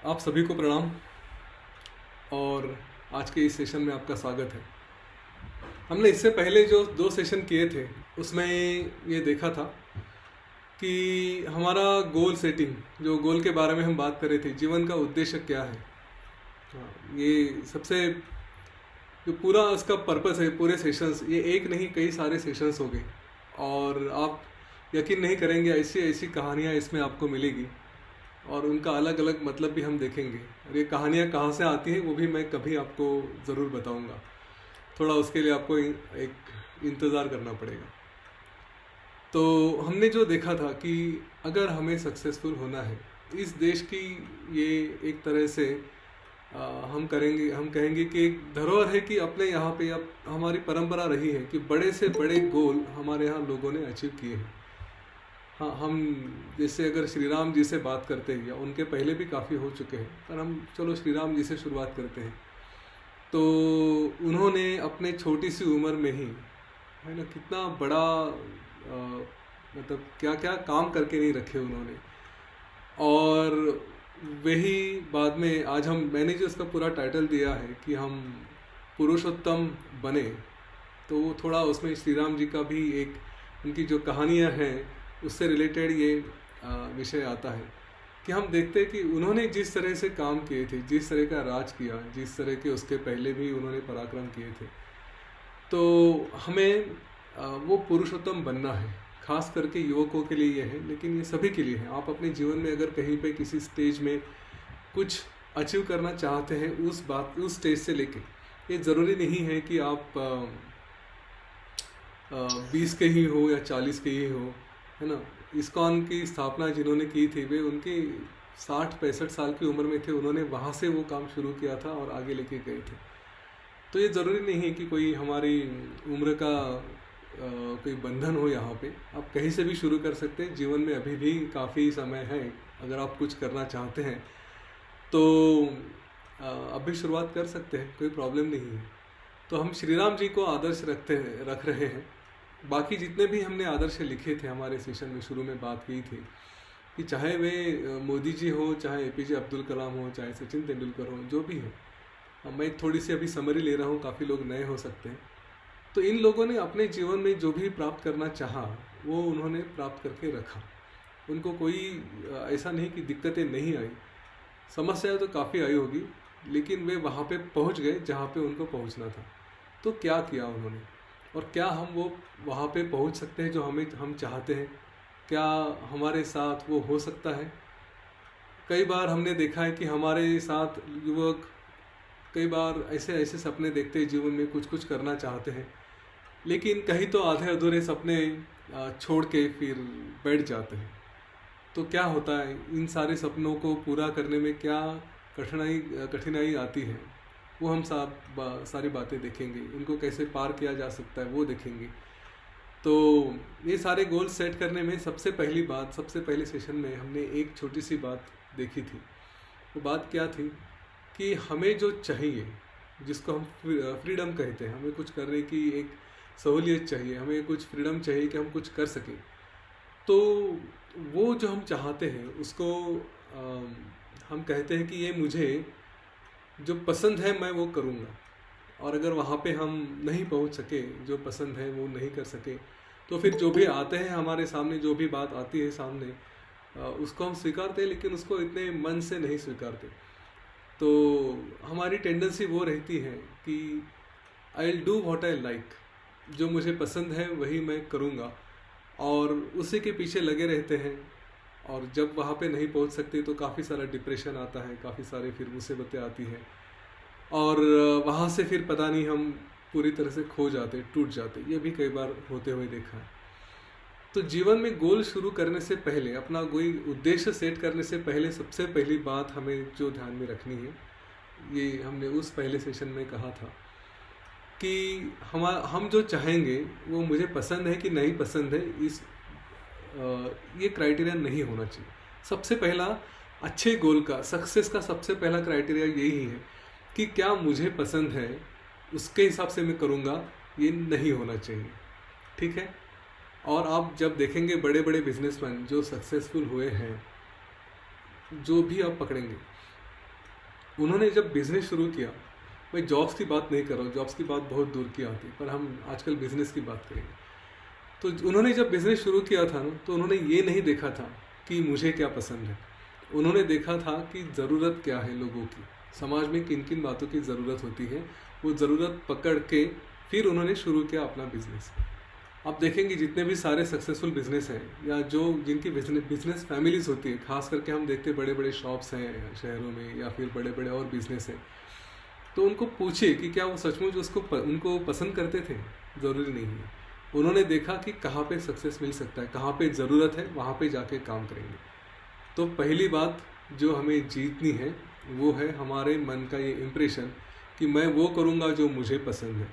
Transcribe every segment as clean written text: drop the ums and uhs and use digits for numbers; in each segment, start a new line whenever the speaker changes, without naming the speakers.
आप सभी को प्रणाम। और आज के इस सेशन में आपका स्वागत है। हमने इससे पहले जो 2 सेशन किए थे उसमें ये देखा था कि हमारा गोल सेटिंग, जो गोल के बारे में हम बात कर रहे थे, जीवन का उद्देश्य क्या है। ये सबसे जो पूरा इसका पर्पस है, पूरे सेशंस, ये एक नहीं कई सारे सेशंस हो गए। और आप यकीन नहीं करेंगे, ऐसी ऐसी कहानियाँ इसमें आपको मिलेगी और उनका अलग अलग मतलब भी हम देखेंगे। और ये कहानियाँ कहाँ से आती हैं वो भी मैं कभी आपको ज़रूर बताऊंगा। थोड़ा उसके लिए आपको एक इंतज़ार करना पड़ेगा। तो हमने जो देखा था कि अगर हमें सक्सेसफुल होना है इस देश की, ये एक तरह से हम कहेंगे कि एक धरोहर है कि अपने यहाँ पे अब हमारी परंपरा रही है कि बड़े से बड़े गोल हमारे यहाँ लोगों ने अचीव किए हैं। हाँ, हम जैसे अगर श्री राम जी से बात करते हैं, या उनके पहले भी काफ़ी हो चुके हैं, पर हम चलो श्री राम जी से शुरुआत करते हैं। तो उन्होंने अपने छोटी सी उम्र में ही, है ना, कितना बड़ा मतलब क्या क्या काम करके नहीं रखे उन्होंने। और वही बाद में आज मैंने जो इसका पूरा टाइटल दिया है कि हम पुरुषोत्तम बने, तो वो थोड़ा उसमें श्री राम जी का भी एक, उनकी जो कहानियाँ हैं उससे रिलेटेड ये विषय आता है कि हम देखते हैं कि उन्होंने जिस तरह से काम किए थे, जिस तरह का राज किया, जिस तरह के उसके पहले भी उन्होंने पराक्रम किए थे, तो हमें वो पुरुषोत्तम बनना है। खास करके युवकों के लिए ये है, लेकिन ये सभी के लिए है। आप अपने जीवन में अगर कहीं पे किसी स्टेज में कुछ अचीव करना चाहते हैं, उस स्टेज से लेके, ये ज़रूरी नहीं है कि आप 20 के ही हो या 40 के ही हो, है ना। इस्कॉन की स्थापना जिन्होंने की थी वे उनके 60-65 साल की उम्र में थे। उन्होंने वहाँ से वो काम शुरू किया था और आगे लेके गए थे। तो ये ज़रूरी नहीं है कि कोई हमारी उम्र का कोई बंधन हो। यहाँ पे आप कहीं से भी शुरू कर सकते हैं। जीवन में अभी भी काफ़ी समय है, अगर आप कुछ करना चाहते हैं तो अभी शुरुआत कर सकते हैं, कोई प्रॉब्लम नहीं है। तो हम श्री राम जी को आदर्श रख रहे हैं। बाकी जितने भी हमने आदर्श लिखे थे, हमारे सेशन में शुरू में बात की थी कि चाहे वे मोदी जी हो, चाहे एपीजे अब्दुल कलाम हो, चाहे सचिन तेंदुलकर हो, जो भी है। मैं थोड़ी सी अभी समरी ले रहा हूँ, काफ़ी लोग नए हो सकते हैं। तो इन लोगों ने अपने जीवन में जो भी प्राप्त करना चाहा वो उन्होंने प्राप्त करके रखा। उनको कोई ऐसा नहीं कि दिक्कतें नहीं आई, समस्याएं तो काफ़ी आई होगी, लेकिन वे वहाँ पे पहुँच गए जहाँ पे उनको पहुँचना था। तो क्या किया उन्होंने, और क्या हम वो वहाँ पे पहुँच सकते हैं जो हम चाहते हैं? क्या हमारे साथ वो हो सकता है? कई बार हमने देखा है कि हमारे साथ युवक कई बार ऐसे ऐसे सपने देखते हैं, जीवन में कुछ कुछ करना चाहते हैं, लेकिन कहीं तो आधे अधूरे सपने छोड़ के फिर बैठ जाते हैं। तो क्या होता है, इन सारे सपनों को पूरा करने में क्या कठिनाई आती है, वो हम सारी बातें देखेंगे। उनको कैसे पार किया जा सकता है वो देखेंगे। तो ये सारे गोल सेट करने में सबसे पहले सेशन में हमने एक छोटी सी बात देखी थी। वो बात क्या थी कि हमें जो चाहिए, जिसको हम फ्रीडम कहते हैं, हमें कुछ करने की एक सहूलियत चाहिए, हमें कुछ फ्रीडम चाहिए कि हम कुछ कर सकें। तो वो जो हम चाहते हैं उसको हम कहते हैं कि ये मुझे जो पसंद है मैं वो करूँगा। और अगर वहाँ पे हम नहीं पहुँच सके, जो पसंद है वो नहीं कर सके, तो फिर जो भी आते हैं हमारे सामने, जो भी बात आती है सामने, उसको हम स्वीकारते हैं, लेकिन उसको इतने मन से नहीं स्वीकारते। तो हमारी टेंडेंसी वो रहती है कि I will do what I like, जो मुझे पसंद है वही मैं करूँगा, और उसी के पीछे लगे रहते हैं। और जब वहाँ पे नहीं पहुँच सकते तो काफ़ी सारा डिप्रेशन आता है, काफ़ी सारे फिर मुसीबतें आती हैं, और वहाँ से फिर पता नहीं हम पूरी तरह से खो जाते, टूट जाते। ये भी कई बार होते हुए देखा है। तो जीवन में गोल शुरू करने से पहले, अपना कोई उद्देश्य सेट करने से पहले, सबसे पहली बात हमें जो ध्यान में रखनी है, ये हमने उस पहले सेशन में कहा था कि हम जो चाहेंगे वो मुझे पसंद है कि नहीं पसंद है, ये क्राइटेरिया नहीं होना चाहिए। सबसे पहला अच्छे गोल का, सक्सेस का सबसे पहला क्राइटेरिया यही है कि क्या मुझे पसंद है, उसके हिसाब से मैं करूँगा, ये नहीं होना चाहिए। ठीक है। और आप जब देखेंगे बड़े बड़े बिजनेसमैन जो सक्सेसफुल हुए हैं, जो भी आप पकड़ेंगे, उन्होंने जब बिज़नेस शुरू किया, मैं जॉब्स की बात नहीं कर रहा हूँ, जॉब्स की बात बहुत दूर की आती है, पर हम आजकल बिज़नेस की बात करेंगे। तो उन्होंने जब बिज़नेस शुरू किया था ना, तो उन्होंने ये नहीं देखा था कि मुझे क्या पसंद है। उन्होंने देखा था कि ज़रूरत क्या है लोगों की, समाज में किन किन बातों की ज़रूरत होती है, वो ज़रूरत पकड़ के फिर उन्होंने शुरू किया अपना बिज़नेस। आप देखेंगे जितने भी सारे सक्सेसफुल बिजनेस हैं या जो जिनकी बिजनेस फैमिलीज होती है, खास करके हम देखते हैं बड़े बड़े शॉप्स हैं शहरों में या फिर बड़े बड़े और बिजनेस हैं, तो उनको पूछिए कि क्या वो सचमुच उनको पसंद करते थे। ज़रूरी नहीं है। उन्होंने देखा कि कहाँ पे सक्सेस मिल सकता है, कहाँ पे ज़रूरत है, वहाँ पे जाके काम करेंगे। तो पहली बात जो हमें जीतनी है वो है हमारे मन का ये इम्प्रेशन कि मैं वो करूँगा जो मुझे पसंद है।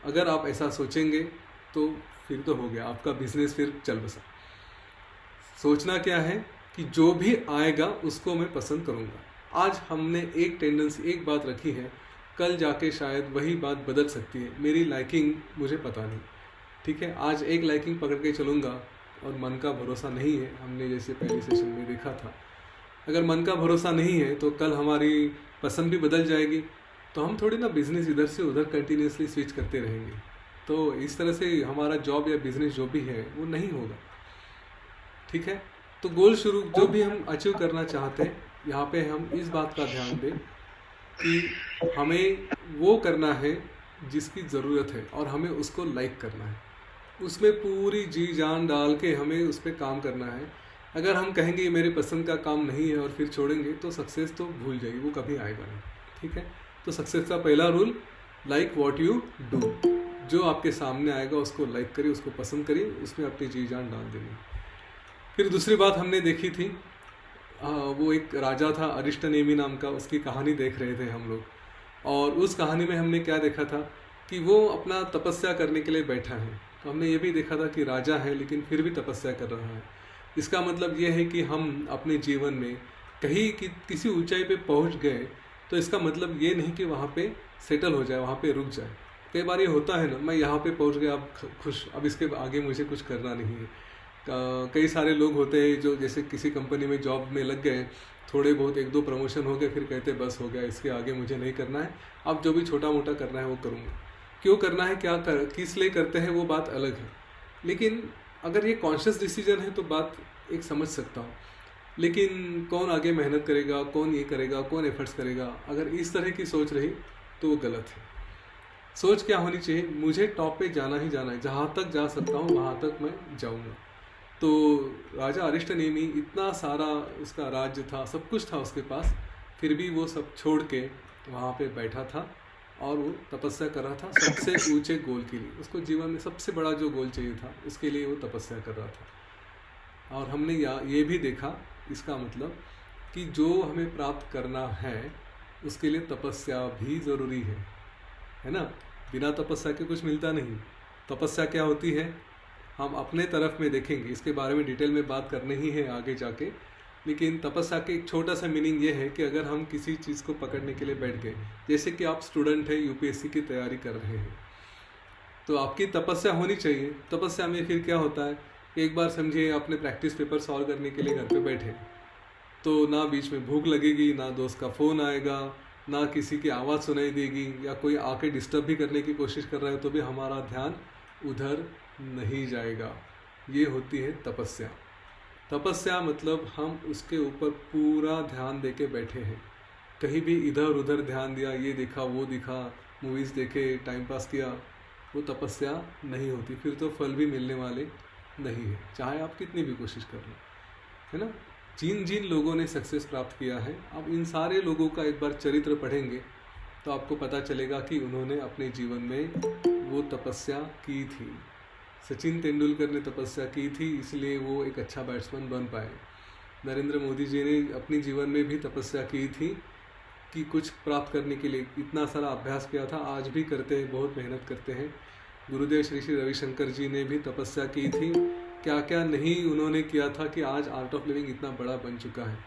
अगर आप ऐसा सोचेंगे तो फिर तो हो गया, आपका बिजनेस फिर चल बसा। सोचना क्या है कि जो भी आएगा उसको मैं पसंद करूँगा। आज हमने एक टेंडेंसी, एक बात रखी है, कल जाके शायद वही बात बदल सकती है। मेरी लाइकिंग मुझे पता नहीं, ठीक है, आज एक लाइकिंग पकड़ के चलूँगा और मन का भरोसा नहीं है। हमने जैसे पहले सेशन में देखा था, अगर मन का भरोसा नहीं है तो कल हमारी पसंद भी बदल जाएगी, तो हम थोड़ी ना बिजनेस इधर से उधर कंटिन्यूसली स्विच करते रहेंगे। तो इस तरह से हमारा जॉब या बिजनेस जो भी है वो नहीं होगा, ठीक है। तो गोल शुरू जो भी हम अचीव करना चाहते हैं, यहाँ पे हम इस बात का ध्यान दें कि हमें वो करना है जिसकी ज़रूरत है और हमें उसको लाइक करना है, उसमें पूरी जी जान डाल के हमें उस पर काम करना है। अगर हम कहेंगे ये मेरे पसंद का काम नहीं है और फिर छोड़ेंगे तो सक्सेस तो भूल जाएगी, वो कभी आएगा नहीं, ठीक है। तो सक्सेस का पहला rule, like what you do. जो आपके सामने आएगा उसको लाइक करिए, उसको पसंद करिए, उसमें अपनी जी जान डाल देंगे। फिर दूसरी बात हमने देखी थी, वो एक राजा था अरिष्टनेमी नाम का, उसकी कहानी देख रहे थे हम लोग, और उस कहानी में हमने क्या देखा था कि वो अपना तपस्या करने के लिए बैठा है। तो हमने ये भी देखा था कि राजा है लेकिन फिर भी तपस्या कर रहा है। इसका मतलब ये है कि हम अपने जीवन में कहीं किसी ऊंचाई पे पहुंच गए तो इसका मतलब ये नहीं कि वहाँ पे सेटल हो जाए, वहाँ पे रुक जाए। कई बार ये होता है ना, मैं यहाँ पे पहुँच गया, अब खुश, अब इसके आगे मुझे कुछ करना नहीं है। कई सारे लोग होते हैं जो जैसे किसी कंपनी में जॉब में लग गए, थोड़े बहुत एक दो प्रमोशन हो गए, फिर कहते बस हो गया, इसके आगे मुझे नहीं करना है, अब जो भी छोटा मोटा करना है वो करूँगा। क्यों करना है, किस लिए करते हैं, वो बात अलग है। लेकिन अगर ये कॉन्शियस डिसीजन है तो बात एक समझ सकता हूँ, लेकिन कौन आगे मेहनत करेगा, कौन ये करेगा, कौन एफर्ट्स करेगा, अगर इस तरह की सोच रही तो वो गलत है। सोच क्या होनी चाहिए, मुझे टॉप पे जाना ही जाना है, जहाँ तक जा सकता हूँ वहाँ तक मैं जाऊँगा। तो राजा अरिष्टनेमी, इतना सारा उसका राज्य था, सब कुछ था उसके पास, फिर भी वो सब छोड़ के वहाँ पे बैठा था और वो तपस्या कर रहा था सबसे ऊंचे गोल के लिए। उसको जीवन में सबसे बड़ा जो गोल चाहिए था उसके लिए वो तपस्या कर रहा था। और हमने ये भी देखा, इसका मतलब कि जो हमें प्राप्त करना है उसके लिए तपस्या भी ज़रूरी है ना। बिना तपस्या के कुछ मिलता नहीं। तपस्या क्या होती है हम अपने तरफ में देखेंगे, इसके बारे में डिटेल में बात करनी ही है आगे जाके। लेकिन तपस्या के एक छोटा सा मीनिंग ये है कि अगर हम किसी चीज़ को पकड़ने के लिए बैठ गए, जैसे कि आप स्टूडेंट हैं, यूपीएससी की तैयारी कर रहे हैं, तो आपकी तपस्या होनी चाहिए। तपस्या में फिर क्या होता है, एक बार समझिए आपने प्रैक्टिस पेपर सॉल्व करने के लिए घर पे बैठे, तो ना बीच में भूख लगेगी, ना दोस्त का फ़ोन आएगा, ना किसी की आवाज़ सुनाई देगी, या कोई आके डिस्टर्ब भी करने की कोशिश कर रहा है तो भी हमारा ध्यान उधर नहीं जाएगा। ये होती है तपस्या। तपस्या मतलब हम उसके ऊपर पूरा ध्यान देके बैठे हैं। कहीं भी इधर उधर ध्यान दिया, ये देखा वो दिखा, मूवीज़ देखे, टाइम पास किया, वो तपस्या नहीं होती। फिर तो फल भी मिलने वाले नहीं है, चाहे आप कितनी भी कोशिश कर लो, है ना। जिन जिन लोगों ने सक्सेस प्राप्त किया है, आप इन सारे लोगों का एक बार चरित्र पढ़ेंगे तो आपको पता चलेगा कि उन्होंने अपने जीवन में वो तपस्या की थी। सचिन तेंदुलकर ने तपस्या की थी, इसलिए वो एक अच्छा बैट्समैन बन पाए। नरेंद्र मोदी जी ने अपने जीवन में भी तपस्या की थी कि कुछ प्राप्त करने के लिए इतना सारा अभ्यास किया था, आज भी करते हैं, बहुत मेहनत करते हैं। गुरुदेव श्री श्री रविशंकर जी ने भी तपस्या की थी, क्या क्या नहीं उन्होंने किया था कि आज आर्ट ऑफ लिविंग इतना बड़ा बन चुका है।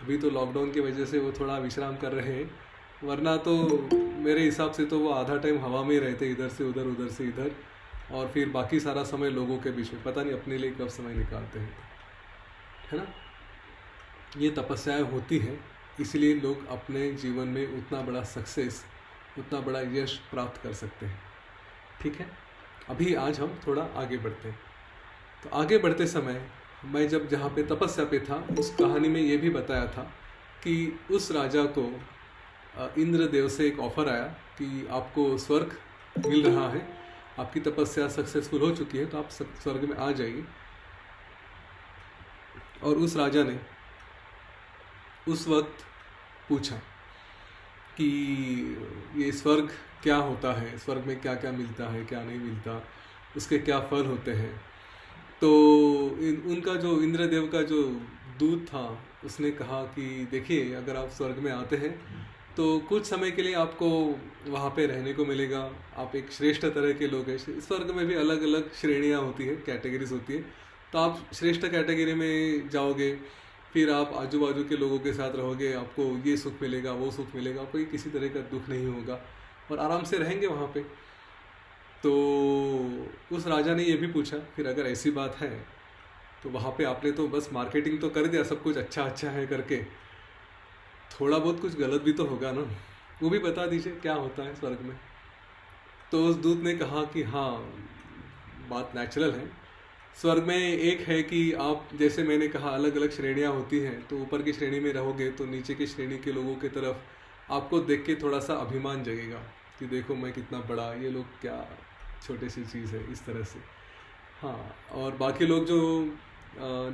अभी तो लॉकडाउन की वजह से वो थोड़ा विश्राम कर रहे हैं, वरना तो मेरे हिसाब से तो वो आधा टाइम हवा में ही रहते, इधर से उधर उधर से इधर, और फिर बाकी सारा समय लोगों के बीच में, पता नहीं अपने लिए कब समय निकालते हैं, है ना। ये तपस्याएं होती हैं इसलिए लोग अपने जीवन में उतना बड़ा सक्सेस, उतना बड़ा यश प्राप्त कर सकते हैं। ठीक है, अभी आज हम थोड़ा आगे बढ़ते हैं। तो आगे बढ़ते समय मैं जब जहाँ पे तपस्या पे था, उस कहानी में ये भी बताया था कि उस राजा को इंद्रदेव से एक ऑफर आया कि आपको स्वर्ग मिल रहा है, आपकी तपस्या सक्सेसफुल हो चुकी है, तो आप स्वर्ग में आ जाइए। और उस राजा ने उस वक्त पूछा कि ये स्वर्ग क्या होता है, स्वर्ग में क्या क्या मिलता है, क्या नहीं मिलता, उसके क्या फल होते हैं। तो उनका जो इंद्रदेव का जो दूत था, उसने कहा कि देखिए, अगर आप स्वर्ग में आते हैं तो कुछ समय के लिए आपको वहाँ पे रहने को मिलेगा। आप एक श्रेष्ठ तरह के लोग हैं। स्वर्ग में भी अलग अलग श्रेणियाँ होती है, कैटेगरीज होती है। तो आप श्रेष्ठ कैटेगरी में जाओगे, फिर आप आजू बाजू के लोगों के साथ रहोगे, आपको ये सुख मिलेगा, वो सुख मिलेगा, कोई किसी तरह का दुख नहीं होगा और आराम से रहेंगे वहाँ पे। तो उस राजा ने ये भी पूछा, फिर अगर ऐसी बात है तो वहाँ पे आपने तो बस मार्केटिंग तो कर दिया, सब कुछ अच्छा अच्छा है करके, थोड़ा बहुत कुछ गलत भी तो होगा ना, वो भी बता दीजिए क्या होता है स्वर्ग में। तो उस दूत ने कहा कि हाँ, बात नेचुरल है। स्वर्ग में एक है कि आप, जैसे मैंने कहा, अलग अलग श्रेणियाँ होती हैं। तो ऊपर की श्रेणी में रहोगे तो नीचे की श्रेणी के लोगों की तरफ आपको देख के थोड़ा सा अभिमान जगेगा कि देखो मैं कितना बड़ा, ये लोग क्या छोटी सी चीज़ है, इस तरह से। हाँ, और बाकी लोग जो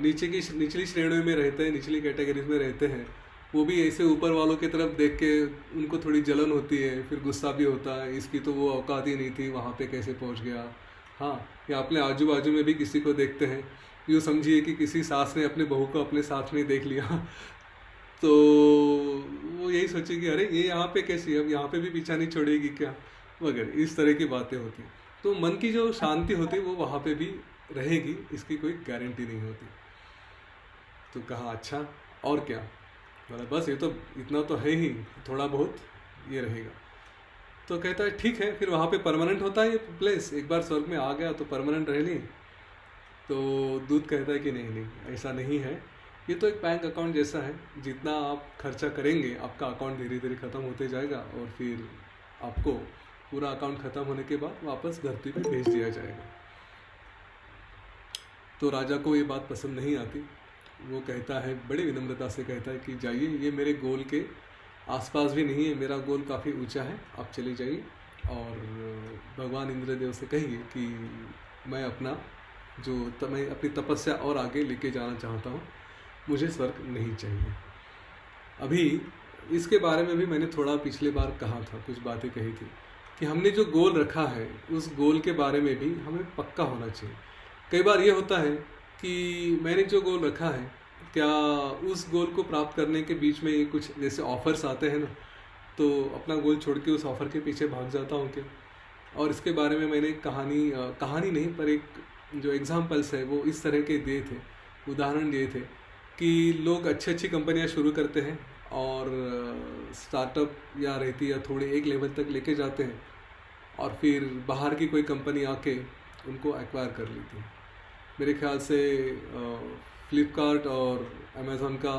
निचली श्रेणियों में रहते हैं, निचली कैटेगरीज में रहते हैं, वो भी ऐसे ऊपर वालों की तरफ देख के उनको थोड़ी जलन होती है, फिर गुस्सा भी होता है, इसकी तो वो औकात ही नहीं थी, वहाँ पे कैसे पहुँच गया। हाँ, या अपने आजू बाजू में भी किसी को देखते हैं, यूँ समझिए कि किसी सास ने अपने बहू को अपने साथ में देख लिया तो वो यही सोचे कि अरे ये यहाँ पे कैसी, अब यहाँ पे भी पीछा नहीं छोड़ेगी क्या, वगैरह इस तरह की बातें होती। तो मन की जो शांति होती है वो वहाँ पे भी रहेगी, इसकी कोई गारंटी नहीं होती। तो कहा अच्छा और क्या, मतलब बस ये तो इतना तो है ही, थोड़ा बहुत ये रहेगा। तो कहता है ठीक है, फिर वहाँ पे परमानेंट होता है ये प्लेस, एक बार स्वर्ग में आ गया तो परमानेंट रह ली। तो दूत कहता है कि नहीं नहीं, ऐसा नहीं है, ये तो एक बैंक अकाउंट जैसा है, जितना आप खर्चा करेंगे आपका अकाउंट धीरे धीरे ख़त्म होते जाएगा और फिर आपको पूरा अकाउंट ख़त्म होने के बाद वापस धरती पे भेज दिया जाएगा। तो राजा को ये बात पसंद नहीं आती। वो कहता है, बड़ी विनम्रता से कहता है कि जाइए, ये मेरे गोल के आसपास भी नहीं है, मेरा गोल काफ़ी ऊंचा है, आप चले जाइए और भगवान इंद्रदेव से कहिए कि मैं मैं अपनी तपस्या और आगे लेके जाना चाहता हूँ, मुझे स्वर्ग नहीं चाहिए। अभी इसके बारे में भी मैंने थोड़ा पिछले बार कहा था, कुछ बातें कही थी कि हमने जो गोल रखा है उस गोल के बारे में भी हमें पक्का होना चाहिए। कई बार ये होता है कि मैंने जो गोल रखा है, क्या उस गोल को प्राप्त करने के बीच में कुछ जैसे ऑफर्स आते हैं ना, तो अपना गोल छोड़ के उस ऑफ़र के पीछे भाग जाता हूँ क्या। और इसके बारे में मैंने कहानी नहीं पर एक जो एग्जाम्पल्स है वो इस तरह के दिए थे, उदाहरण दिए थे कि लोग अच्छी अच्छी कंपनियां शुरू करते हैं और स्टार्टअप या रहती या थोड़े एक लेवल तक लेके जाते हैं और फिर बाहर की कोई कंपनी आके उनको एक्वायर कर लेती है। मेरे ख्याल से फ्लिपकार्ट और अमेज़ॉन का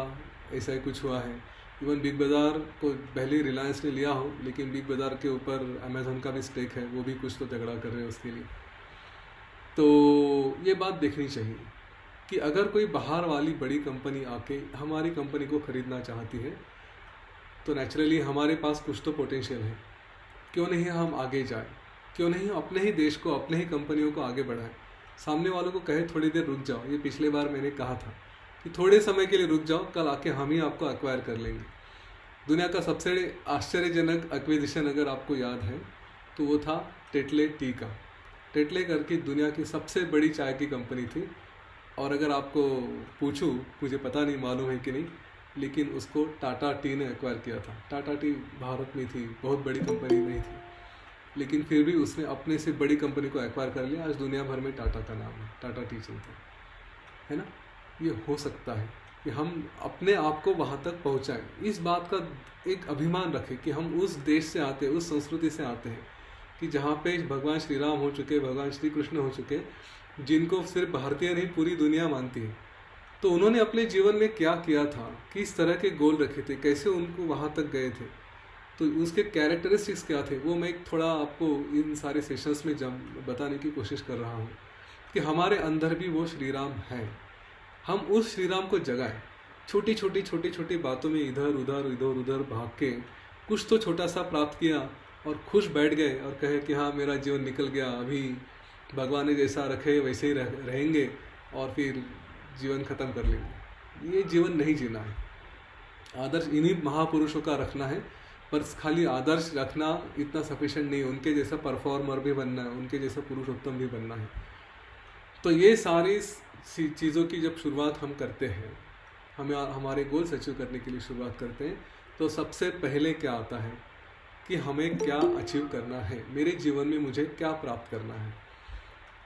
ऐसा ही कुछ हुआ है। इवन बिग बाज़ार को पहले रिलायंस ने लिया हो, लेकिन बिग बाज़ार के ऊपर अमेज़ॉन का भी स्टेक है, वो भी कुछ तो झगड़ा कर रहे हैं उसके लिए। तो ये बात देखनी चाहिए कि अगर कोई बाहर वाली बड़ी कंपनी आके हमारी कंपनी को ख़रीदना चाहती है तो नेचुरली हमारे पास कुछ तो पोटेंशियल है, क्यों नहीं हम आगे जाए, क्यों नहीं अपने ही देश को, अपने ही कंपनियों को आगे बढ़ाएं। सामने वालों को कहे थोड़ी देर रुक जाओ, ये पिछले बार मैंने कहा था कि थोड़े समय के लिए रुक जाओ, कल आके हम ही आपको एक्वायर कर लेंगे। दुनिया का सबसे आश्चर्यजनक एक्विजिशन अगर आपको याद है तो वो था टेटले टी का। टेटले करके दुनिया की सबसे बड़ी चाय की कंपनी थी, और अगर आपको पूछूं, मुझे पता नहीं मालूम है कि नहीं, लेकिन उसको टाटा टी ने एक्वायर किया था। टाटा टी भारत में थी, बहुत बड़ी कंपनी नहीं थी, लेकिन फिर भी उसने अपने से बड़ी कंपनी को एक्वायर कर लिया। आज दुनिया भर में टाटा का नाम है, टाटा टी चलता है ना। ये हो सकता है कि हम अपने आप को वहाँ तक पहुँचाएं, इस बात का एक अभिमान रखें कि हम उस देश से आते हैं, उस संस्कृति से आते हैं कि जहाँ पे भगवान श्री राम हो चुके, भगवान श्री कृष्ण हो चुके, जिनको सिर्फ भारतीय नहीं पूरी दुनिया मानती है। तो उन्होंने अपने जीवन में क्या किया था, किस तरह के गोल रखे थे, कैसे उनको वहाँ तक गए थे, तो उसके कैरेक्टरिस्टिक्स क्या थे, वो मैं थोड़ा आपको इन सारे सेशंस में बताने की कोशिश कर रहा हूँ कि हमारे अंदर भी वो श्री राम है। हम उस श्री राम को जगाएं। छोटी छोटी बातों में इधर उधर भाग के कुछ तो छोटा सा प्राप्त किया और खुश बैठ गए और कहे कि हाँ मेरा जीवन निकल गया, अभी भगवान ने जैसा रखे वैसे ही रहेंगे और फिर जीवन खत्म कर लेंगे। ये जीवन नहीं जीना है। आदर्श इन्हीं महापुरुषों का रखना है, पर खाली आदर्श रखना इतना सफिशिएंट नहीं, उनके जैसा परफॉर्मर भी बनना है, उनके जैसा पुरुषोत्तम भी बनना है। तो ये सारी चीज़ों की जब शुरुआत हम करते हैं, हमें हमारे गोल्स अचीव करने के लिए शुरुआत करते हैं, तो सबसे पहले क्या आता है कि हमें क्या अचीव करना है, मेरे जीवन में मुझे क्या प्राप्त करना है।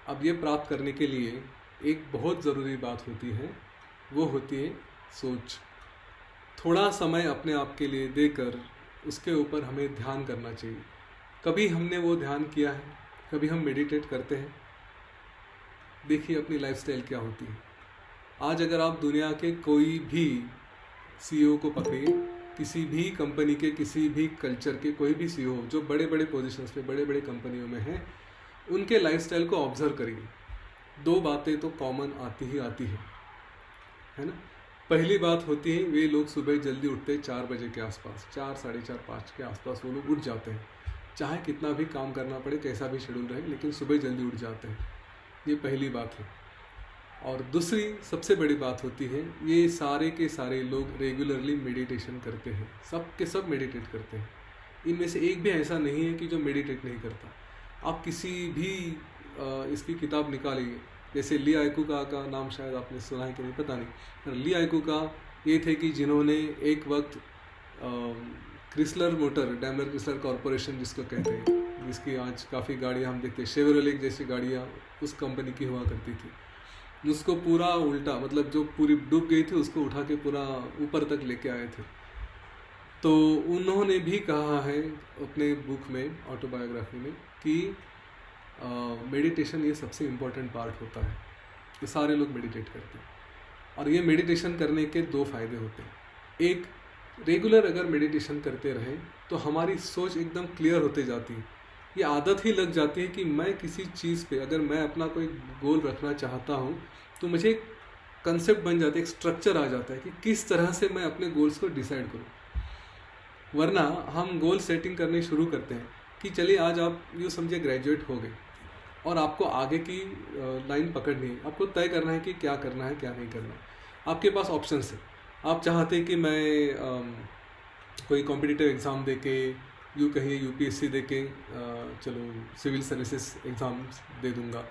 अब ये प्राप्त करने के लिए एक बहुत ज़रूरी बात होती है, वो होती है सोच। थोड़ा समय अपने आप के लिए देकर उसके ऊपर हमें ध्यान करना चाहिए। कभी हमने वो ध्यान किया है, कभी हम मेडिटेट करते हैं। देखिए अपनी लाइफस्टाइल क्या होती है। आज अगर आप दुनिया के कोई भी सीईओ को पकड़िए, किसी भी कंपनी के, किसी भी कल्चर के कोई भी सीईओ जो बड़े बड़े पोजीशंस पे, बड़े बड़े कंपनियों में हैं, उनके लाइफस्टाइल को ऑब्जर्व करिए। दो बातें तो कॉमन आती ही आती है ना। पहली बात होती है, वे लोग सुबह जल्दी उठते 4 बजे के आसपास, 4, साढ़े 4, 5 के आसपास वो लोग उठ जाते हैं। चाहे कितना भी काम करना पड़े, कैसा भी शेड्यूल रहे, लेकिन सुबह जल्दी उठ जाते हैं। ये पहली बात है। और दूसरी सबसे बड़ी बात होती है, ये सारे के सारे लोग रेगुलरली मेडिटेशन करते हैं। सब के सब मेडिटेट करते हैं। इनमें से एक भी ऐसा नहीं है कि जो मेडिटेट नहीं करता। आप किसी भी इसकी किताब निकालिए, जैसे ली आइकुका का नाम शायद आपने सुना है कि नहीं पता नहीं, पर ली आइकुका ये थे कि जिन्होंने एक वक्त Chrysler motor, Daimler Chrysler corporation जिसको कहते हैं, जिसकी आज काफ़ी गाड़ियाँ हम देखते हैं, शेवरोलेट जैसी गाड़ियाँ उस कंपनी की हुआ करती थी, उसको पूरा उल्टा, मतलब जो पूरी डूब गई थी उसको उठा के पूरा ऊपर तक लेके आए थे। तो उन्होंने भी कहा है अपने बुक में, ऑटोबायोग्राफी में, कि मेडिटेशन ये सबसे इम्पोर्टेंट पार्ट होता है। ये सारे लोग मेडिटेट करते हैं और ये मेडिटेशन करने के 2 फ़ायदे होते हैं। एक, रेगुलर अगर मेडिटेशन करते रहें तो हमारी सोच एकदम क्लियर होते जाती है। ये आदत ही लग जाती है कि मैं किसी चीज़ पे, अगर मैं अपना कोई गोल रखना चाहता हूँ तो मुझे एक कंसेप्ट बन जाता है, एक स्ट्रक्चर आ जाता है कि किस तरह से मैं अपने गोल्स को डिसाइड करूँ। वरना हम गोल सेटिंग करने शुरू करते हैं कि चलिए आज आप यूँ समझिए ग्रेजुएट हो गए और आपको आगे की लाइन पकड़नी है, आपको तय करना है कि क्या करना है क्या नहीं करना है। आपके पास ऑप्शंस है। आप चाहते हैं कि मैं कोई कॉम्पिटिटिव एग्ज़ाम दे के, यूँ कहिए यूपीएससी दे के चलो सिविल सर्विसेज एग्ज़ाम्स दे दूंगा,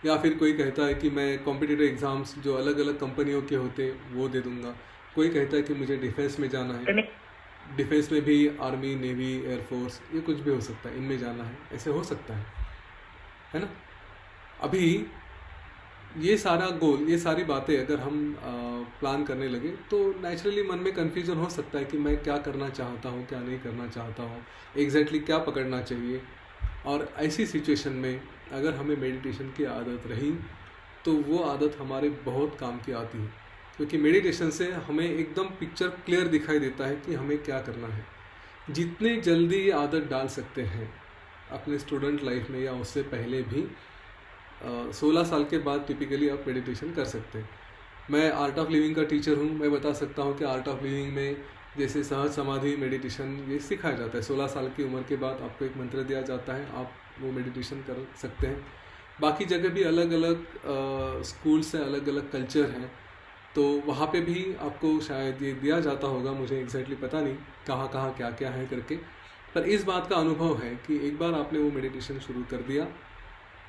या फिर कोई कहता है कि मैं कॉम्पिटिटिव एग्ज़ाम्स जो अलग अलग कंपनियों के होते वो दे दूंगा। कोई कहता है कि मुझे डिफेंस में जाना है, डिफेंस में भी आर्मी, नेवी, एयरफोर्स, ये कुछ भी हो सकता है, इनमें जाना है, ऐसे हो सकता है ना। अभी ये सारा गोल, ये सारी बातें अगर हम प्लान करने लगे तो नेचुरली मन में कन्फ्यूजन हो सकता है कि मैं क्या करना चाहता हूँ, क्या नहीं करना चाहता हूँ, एग्जैक्टली क्या पकड़ना चाहिए। और ऐसी सिचुएशन में अगर हमें मेडिटेशन की आदत रही तो वो आदत हमारे बहुत काम की आती है, क्योंकि मेडिटेशन से हमें एकदम पिक्चर क्लियर दिखाई देता है कि हमें क्या करना है। जितने जल्दी ये आदत डाल सकते हैं अपने स्टूडेंट लाइफ में या उससे पहले भी, 16 साल के बाद टिपिकली आप मेडिटेशन कर सकते हैं। मैं आर्ट ऑफ लिविंग का टीचर हूँ, मैं बता सकता हूँ कि आर्ट ऑफ लिविंग में जैसे सहज समाधि मेडिटेशन ये सिखाया जाता है। 16 साल की उम्र के बाद आपको एक मंत्र दिया जाता है, आप वो मेडिटेशन कर सकते हैं। बाकी जगह भी अलग अलग स्कूल से अलग अलग कल्चर हैं, तो वहाँ पे भी आपको शायद ये दिया जाता होगा, मुझे एग्जैक्टली पता नहीं कहाँ कहाँ क्या क्या है करके। पर इस बात का अनुभव है कि एक बार आपने वो मेडिटेशन शुरू कर दिया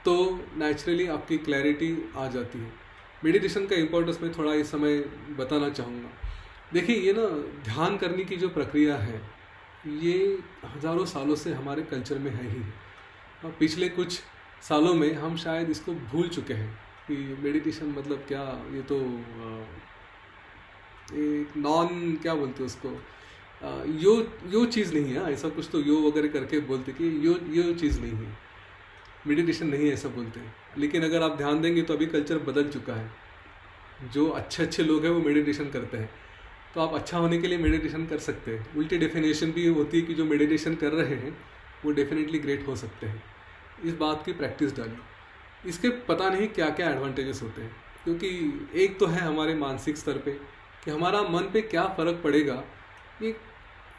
तो नेचुरली आपकी क्लैरिटी आ जाती है। मेडिटेशन का इम्पोर्टेंस मैं थोड़ा इस समय बताना चाहूँगा। देखिए ये ना ध्यान करने की जो प्रक्रिया है ये हज़ारों सालों से हमारे कल्चर में है ही है। पिछले कुछ सालों में हम शायद इसको भूल चुके हैं कि मेडिटेशन मतलब क्या। ये तो एक नॉन क्या बोलते हैं उसको, यो चीज़ नहीं है, ऐसा कुछ तो यो वगैरह करके बोलते कि यो चीज़ नहीं है, मेडिटेशन नहीं है ऐसा बोलते हैं। लेकिन अगर आप ध्यान देंगे तो अभी कल्चर बदल चुका है। जो अच्छे अच्छे लोग हैं वो मेडिटेशन करते हैं, तो आप अच्छा होने के लिए मेडिटेशन कर सकते हैं। उल्टी डेफिनेशन भी होती है कि जो मेडिटेशन कर रहे हैं वो डेफिनेटली ग्रेट हो सकते हैं। इस बात की प्रैक्टिस डालिए। इसके पता नहीं क्या क्या एडवांटेजेस होते हैं, क्योंकि एक तो है हमारे मानसिक स्तर पे कि हमारा मन पे क्या फ़र्क पड़ेगा। ये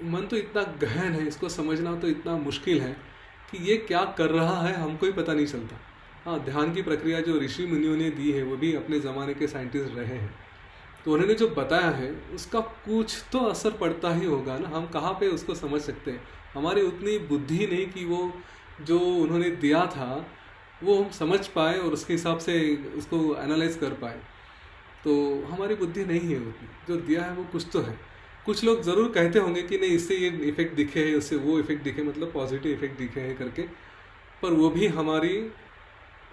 मन तो इतना गहन है, इसको समझना तो इतना मुश्किल है कि ये क्या कर रहा है हमको ही पता नहीं चलता। हाँ, ध्यान की प्रक्रिया जो ऋषि मुनियों ने दी है वो भी अपने ज़माने के साइंटिस्ट रहे हैं, तो उन्होंने जो बताया है उसका कुछ तो असर पड़ता ही होगा ना। हम कहाँ पे उसको समझ सकते हैं, हमारी उतनी बुद्धि नहीं कि वो जो उन्होंने दिया था वो हम समझ पाए और उसके हिसाब से उसको एनालाइज कर पाए। तो हमारी बुद्धि नहीं है उतनी, जो दिया है वो कुछ तो है। कुछ लोग ज़रूर कहते होंगे कि नहीं इससे ये इफ़ेक्ट दिखे है, उससे वो इफ़ेक्ट दिखे, मतलब पॉजिटिव इफ़ेक्ट दिखे हैं करके, पर वो भी हमारी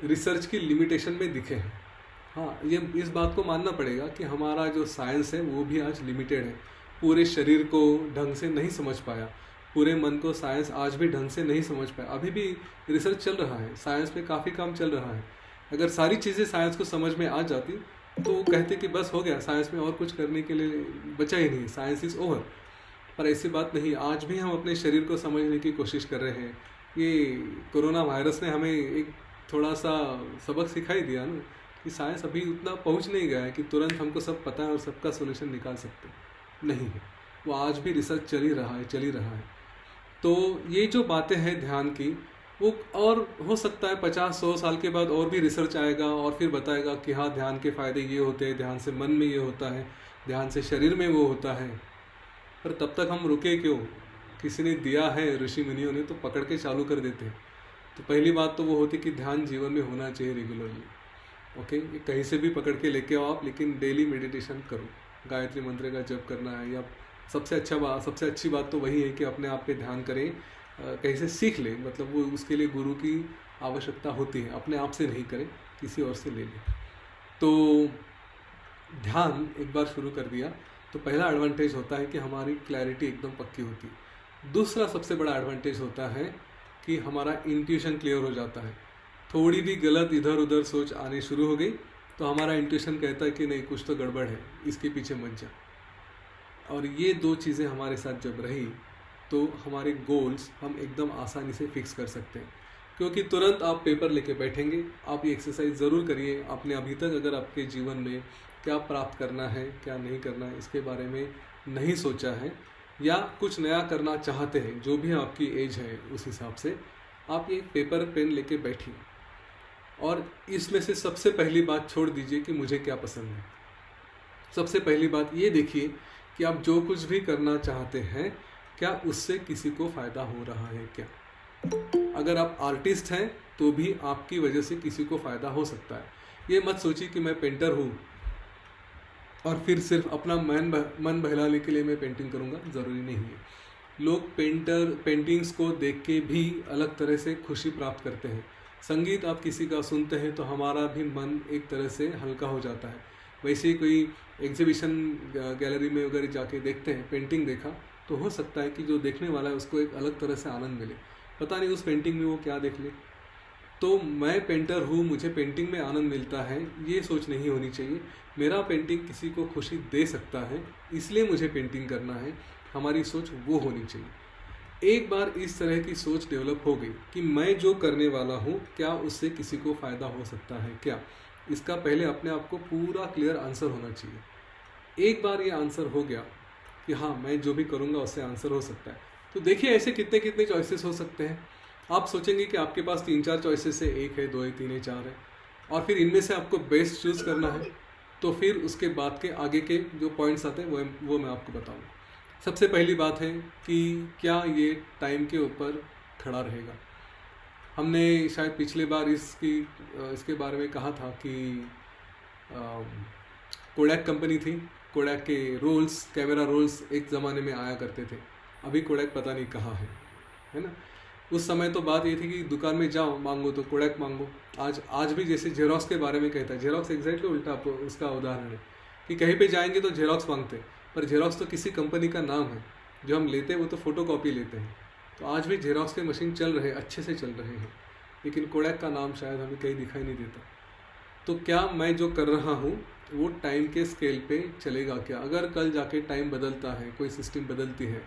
रिसर्च की लिमिटेशन में दिखे हैं। हाँ, ये इस बात को मानना पड़ेगा कि हमारा जो साइंस है वो भी आज लिमिटेड है, पूरे शरीर को ढंग से नहीं समझ पाया, पूरे मन को साइंस आज भी ढंग से नहीं समझ पाया। अभी भी रिसर्च चल रहा है, साइंस पे काफ़ी काम चल रहा है। अगर सारी चीज़ें साइंस को समझ में आ जाती तो वो कहते कि बस हो गया, साइंस में और कुछ करने के लिए बचा ही नहीं, साइंस इज़ ओवर। पर ऐसी बात नहीं, आज भी हम अपने शरीर को समझने की कोशिश कर रहे हैं। ये कोरोना वायरस ने हमें एक थोड़ा सा सबक सिखाई दिया ना कि साइंस अभी उतना पहुंच नहीं गया है कि तुरंत हमको सब पता है और सबका सोल्यूशन निकाल सकते हैं। नहीं है, वो आज भी रिसर्च चल ही रहा है। तो ये जो बातें हैं ध्यान की, वो और हो सकता है 50-100 साल के बाद और भी रिसर्च आएगा और फिर बताएगा कि हाँ ध्यान के फ़ायदे ये होते हैं, ध्यान से मन में ये होता है, ध्यान से शरीर में वो होता है। पर तब तक हम रुके क्यों? किसी ने दिया है, ऋषि मुनियों ने, तो पकड़ के चालू कर देते हैं। तो पहली बात तो वो होती कि ध्यान जीवन में होना चाहिए रेगुलरली। ओके, ये कहीं से भी पकड़ के लेके आओ आप, लेकिन डेली मेडिटेशन करो, गायत्री मंत्र का जप करना है। या सबसे अच्छी बात तो वही है कि अपने आप पे ध्यान करें, कहीं से सीख ले, मतलब वो उसके लिए गुरु की आवश्यकता होती है, अपने आप से नहीं करें, किसी और से ले लें। तो ध्यान एक बार शुरू कर दिया तो पहला एडवांटेज होता है कि हमारी क्लैरिटी एकदम पक्की होती है। दूसरा सबसे बड़ा एडवांटेज होता है कि हमारा इंट्यूशन क्लियर हो जाता है। थोड़ी भी गलत इधर उधर सोच आनी शुरू हो गई तो हमारा इंट्यूशन कहता है कि नहीं, कुछ तो गड़बड़ है, इसके पीछे मत जा। और ये दो चीज़ें हमारे साथ जब रही तो हमारे गोल्स हम एकदम आसानी से फिक्स कर सकते हैं, क्योंकि तुरंत आप पेपर लेके बैठेंगे। आप ये एक्सरसाइज ज़रूर करिए। आपने अभी तक अगर आपके जीवन में क्या प्राप्त करना है, क्या नहीं करना है, इसके बारे में नहीं सोचा है या कुछ नया करना चाहते हैं, जो भी आपकी एज है उस हिसाब से आप ये पेपर पेन लेके बैठिए और इसमें से सबसे पहली बात छोड़ दीजिए कि मुझे क्या पसंद है। सबसे पहली बात ये देखिए कि आप जो कुछ भी करना चाहते हैं क्या उससे किसी को फ़ायदा हो रहा है क्या। अगर आप आर्टिस्ट हैं तो भी आपकी वजह से किसी को फ़ायदा हो सकता है। ये मत सोचिए कि मैं पेंटर हूँ और फिर सिर्फ अपना मन बहलाने के लिए मैं पेंटिंग करूँगा, ज़रूरी नहीं है। लोग पेंटिंग्स को देख के भी अलग तरह से खुशी प्राप्त करते हैं। संगीत आप किसी का सुनते हैं तो हमारा भी मन एक तरह से हल्का हो जाता है। वैसे ही कोई एग्जीबिशन गैलरी में अगर जाके देखते हैं, पेंटिंग देखा तो हो सकता है कि जो देखने वाला है उसको एक अलग तरह से आनंद मिले, पता नहीं उस पेंटिंग में वो क्या देख ले। तो मैं पेंटर हूँ, मुझे पेंटिंग में आनंद मिलता है, ये सोच नहीं होनी चाहिए। मेरा पेंटिंग किसी को खुशी दे सकता है इसलिए मुझे पेंटिंग करना है, हमारी सोच वो होनी चाहिए। एक बार इस तरह की सोच डेवलप हो गई कि मैं जो करने वाला हूँ क्या उससे किसी को फ़ायदा हो सकता है क्या, इसका पहले अपने आप को पूरा क्लियर आंसर होना चाहिए। एक बार ये आंसर हो गया कि हाँ मैं जो भी करूँगा उससे आंसर हो सकता है, तो देखिए ऐसे कितने कितने चॉइसेस हो सकते हैं। आप सोचेंगे कि आपके पास 3-4 चॉइसेस है, 1 है, 2 है, 3 है, 4 है, और फिर इनमें से आपको बेस्ट चूज़ करना है। तो फिर उसके बाद के आगे के जो पॉइंट्स आते हैं वो मैं आपको बताऊँगा। सबसे पहली बात है कि क्या ये टाइम के ऊपर खड़ा रहेगा। हमने शायद पिछले बार इसके बारे में कहा था कि कोडैक कंपनी थी, कोडैक के रोल्स, कैमरा रोल्स एक ज़माने में आया करते थे। अभी कोडैक पता नहीं कहाँ है ना। उस समय तो बात ये थी कि दुकान में जाओ, मांगो तो कोडैक मांगो। आज भी जैसे जेरोक्स के बारे में कहता है, जेरोक्स एग्जैक्टली उल्टा उसका उदाहरण है कि कहीं पे जाएंगे तो जेरोक्स मांगते, पर जेरोक्स तो किसी कंपनी का नाम है, जो हम लेते हैं वो तो फोटोकॉपी लेते हैं। तो आज भी जेरोक्स के मशीन चल रहे, अच्छे से चल रहे हैं, लेकिन कोडैक का नाम शायद हमें कहीं दिखाई नहीं देता। तो क्या मैं जो कर रहा हूँ वो टाइम के स्केल पे चलेगा क्या? अगर कल जाके टाइम बदलता है, कोई सिस्टम बदलती है,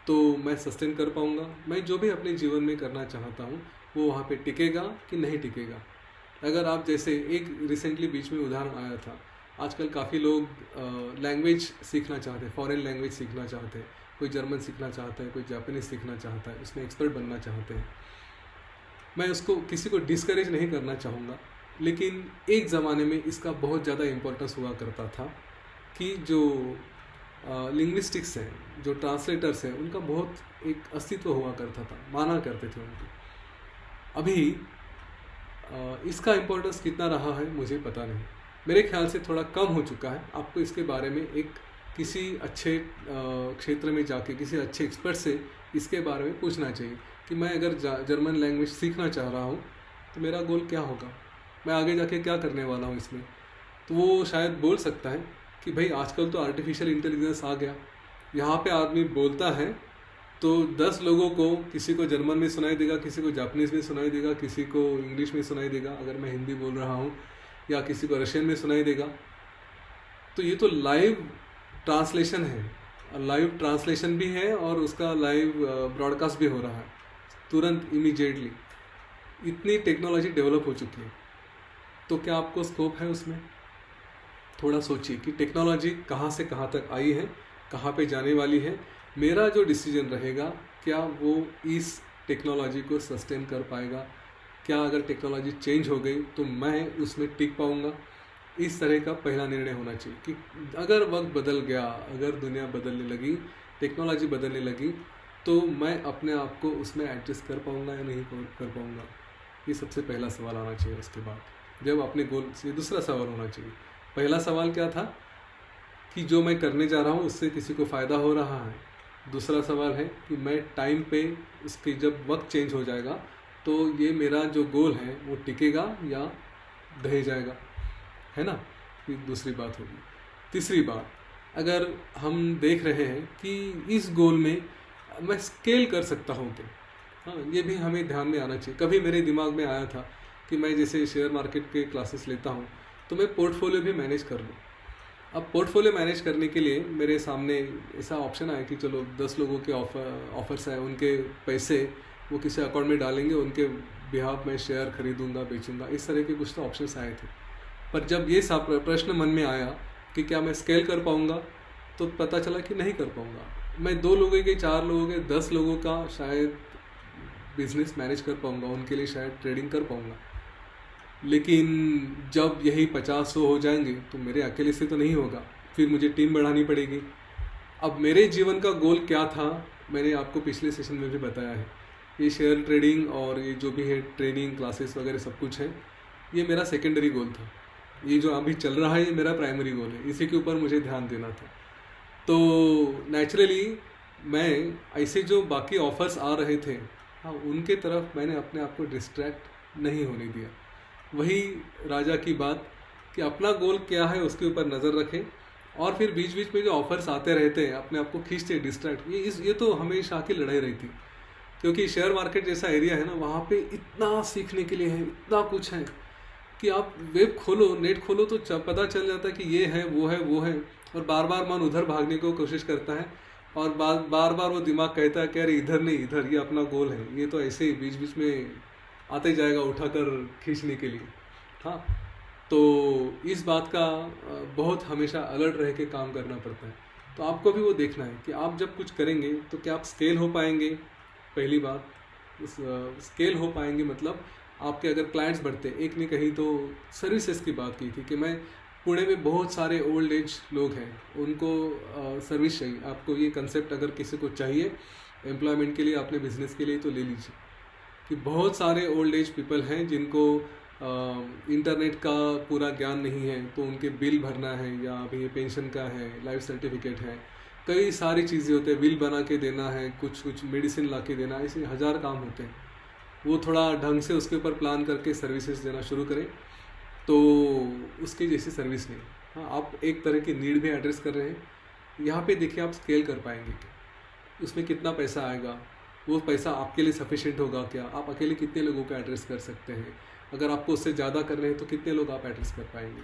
तो मैं सस्टेन कर पाऊँगा? मैं जो भी अपने जीवन में करना चाहता हूँ वो वहाँ पे टिकेगा कि नहीं टिकेगा? अगर आप जैसे एक रिसेंटली बीच में उदाहरण आया था, आजकल काफ़ी लोग लैंग्वेज सीखना चाहते हैं, फॉरेन लैंग्वेज सीखना चाहते हैं, कोई जर्मन सीखना चाहता है, कोई जापानीज सीखना चाहता है, उसमें एक्सपर्ट बनना चाहते हैं। मैं उसको किसी को डिस्करेज नहीं करना चाहूँगा, लेकिन एक ज़माने में इसका बहुत ज़्यादा इम्पोर्टेंस हुआ करता था कि जो लिंग्विस्टिक्स हैं, जो ट्रांसलेटर्स हैं, उनका बहुत एक अस्तित्व हुआ करता था, माना करते थे उनको। अभी इसका इम्पोर्टेंस कितना रहा है मुझे पता नहीं, मेरे ख्याल से थोड़ा कम हो चुका है। आपको इसके बारे में एक किसी अच्छे क्षेत्र में जाके किसी अच्छे एक्सपर्ट से इसके बारे में पूछना चाहिए कि मैं अगर जर्मन लैंग्वेज सीखना चाह रहा हूँ तो मेरा गोल क्या होगा, मैं आगे जाके क्या करने वाला हूँ इसमें। तो वो शायद बोल सकता है कि भाई आजकल तो आर्टिफिशियल इंटेलिजेंस आ गया, यहाँ पे आदमी बोलता है तो 10 लोगों को, किसी को जर्मन में सुनाई देगा, किसी को जापानीज़ में सुनाई देगा, किसी को इंग्लिश में सुनाई देगा अगर मैं हिंदी बोल रहा हूँ, या किसी को रशियन में सुनाई देगा। तो ये तो लाइव ट्रांसलेशन है, लाइव ट्रांसलेशन भी है और उसका लाइव ब्रॉडकास्ट भी हो रहा है तुरंत, इमीडिएटली। इतनी टेक्नोलॉजी डेवलप हो चुकी है, तो क्या आपको स्कोप है उसमें? थोड़ा सोचिए कि टेक्नोलॉजी कहाँ से कहाँ तक आई है, कहाँ पे जाने वाली है। मेरा जो डिसीजन रहेगा, क्या वो इस टेक्नोलॉजी को सस्टेन कर पाएगा, क्या अगर टेक्नोलॉजी चेंज हो गई तो मैं उसमें टिक पाऊँगा। इस तरह का पहला निर्णय होना चाहिए कि अगर वक्त बदल गया, अगर दुनिया बदलने लगी, टेक्नोलॉजी बदलने लगी, तो मैं अपने आप को उसमें एडजस्ट कर पाऊँगा या नहीं कर पाऊँगा। ये सबसे पहला सवाल आना चाहिए। उसके बाद जब अपने गोल से दूसरा सवाल होना चाहिए। पहला सवाल क्या था कि जो मैं करने जा रहा हूँ उससे किसी को फ़ायदा हो रहा है। दूसरा सवाल है कि मैं टाइम पे उसके जब वक्त चेंज हो जाएगा तो ये मेरा जो गोल है वो टिकेगा या ढह जाएगा, है ना। ये दूसरी बात होगी। तीसरी बात, अगर हम देख रहे हैं कि इस गोल में मैं स्केल कर सकता हूँ क्या, हाँ, ये भी हमें ध्यान में आना चाहिए। कभी मेरे दिमाग में आया था कि मैं जैसे शेयर मार्केट के क्लासेस लेता हूँ तो मैं पोर्टफोलियो भी मैनेज कर लूँ। अब पोर्टफोलियो मैनेज करने के लिए मेरे सामने ऐसा ऑप्शन आया कि चलो 10 लोगों के ऑफर्स हैं, उनके पैसे वो किसी अकाउंट में डालेंगे, उनके बिहाफ में शेयर खरीदूंगा, बेचूंगा, इस तरह के कुछ तो ऑप्शंस आए थे। पर जब ये प्रश्न मन में आया कि क्या मैं स्केल कर पाऊँगा, तो पता चला कि नहीं कर पाऊँगा। मैं 2 लोगों के, 4 लोगों के, 10 लोगों का शायद बिजनेस मैनेज कर पाऊँगा, उनके लिए शायद ट्रेडिंग कर पाऊँगा। लेकिन जब यही 50-100 हो जाएंगे तो मेरे अकेले से तो नहीं होगा, फिर मुझे टीम बढ़ानी पड़ेगी। अब मेरे जीवन का गोल क्या था, मैंने आपको पिछले सेशन में भी बताया है। ये शेयर ट्रेडिंग और ये जो भी है ट्रेनिंग क्लासेस वगैरह सब कुछ है, ये मेरा सेकेंडरी गोल था। ये जो अभी चल रहा है ये मेरा प्राइमरी गोल है, इसी के ऊपर मुझे ध्यान देना था। तो नेचुरली मैं ऐसे जो बाकी ऑफर्स आ रहे थे, हाँ, उनके तरफ मैंने अपने आप को डिस्ट्रैक्ट नहीं होने दिया। वही राजा की बात कि अपना गोल क्या है उसके ऊपर नज़र रखें, और फिर बीच बीच में जो ऑफर्स आते रहते हैं अपने आप को खींचते डिस्ट्रैक्ट। ये तो हमेशा की लड़ाई रहती, क्योंकि शेयर मार्केट जैसा एरिया है ना, वहाँ पे इतना सीखने के लिए है, इतना कुछ है कि आप वेब खोलो, नेट खोलो तो पता चल जाता है कि ये है, वो है, वो है, और बार बार मन उधर भागने को कोशिश करता है, और बार बार वो दिमाग कहता है कि अरे इधर नहीं, इधर, ये अपना गोल है। ये तो ऐसे ही बीच बीच में आते जाएगा उठाकर खींचने के लिए। हाँ, तो इस बात का बहुत हमेशा अलर्ट रह के काम करना पड़ता है। तो आपको भी वो देखना है कि आप जब कुछ करेंगे तो क्या आप स्केल हो पाएंगे। पहली बात, स्केल हो पाएंगे मतलब आपके अगर क्लाइंट्स बढ़ते, एक ने कहीं तो सर्विसेज की बात की थी कि मैं पुणे में बहुत सारे ओल्ड एज लोग हैं, उनको सर्विस चाहिए। आपको ये कंसेप्ट अगर किसी को चाहिए एम्प्लॉयमेंट के लिए, अपने बिजनेस के लिए, तो ले लीजिए कि बहुत सारे ओल्ड एज पीपल हैं जिनको इंटरनेट का पूरा ज्ञान नहीं है, तो उनके बिल भरना है, या अभी पेंशन का है, लाइफ सर्टिफिकेट है, कई सारी चीज़ें होते हैं, बिल बना के देना है, कुछ मेडिसिन ला के देना, ऐसे 1000 काम होते हैं। वो थोड़ा ढंग से उसके ऊपर प्लान करके सर्विसेज देना शुरू करें तो उसकी जैसी सर्विस नहीं। हाँ, आप एक तरह की नीड भी एड्रेस कर रहे हैं। यहाँ पे देखिए आप स्केल कर पाएंगे क्या, उसमें कितना पैसा आएगा, वो पैसा आपके लिए सफिशिएंट होगा क्या, आप अकेले कितने लोगों को एड्रेस कर सकते हैं, अगर आपको उससे ज़्यादा कर रहे हैं तो कितने लोग आप एड्रेस कर पाएंगे।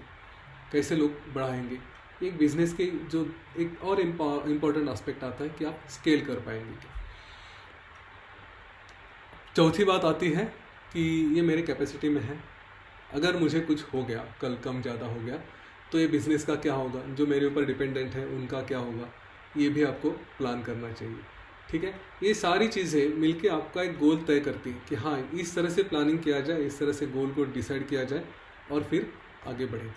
कैसे लोग बढ़ाएंगे। एक बिजनेस के जो एक और इम्पॉर्टेंट एस्पेक्ट आता है कि आप स्केल कर पाएंगे क्या। चौथी बात आती है कि ये मेरे कैपेसिटी में है, अगर मुझे कुछ हो गया, कल कम ज़्यादा हो गया, तो ये बिज़नेस का क्या होगा, जो मेरे ऊपर डिपेंडेंट है उनका क्या होगा, ये भी आपको प्लान करना चाहिए। ठीक है, ये सारी चीज़ें मिलके आपका एक गोल तय करती है कि हाँ इस तरह से प्लानिंग किया जाए, इस तरह से गोल को डिसाइड किया जाए और फिर आगे बढ़े।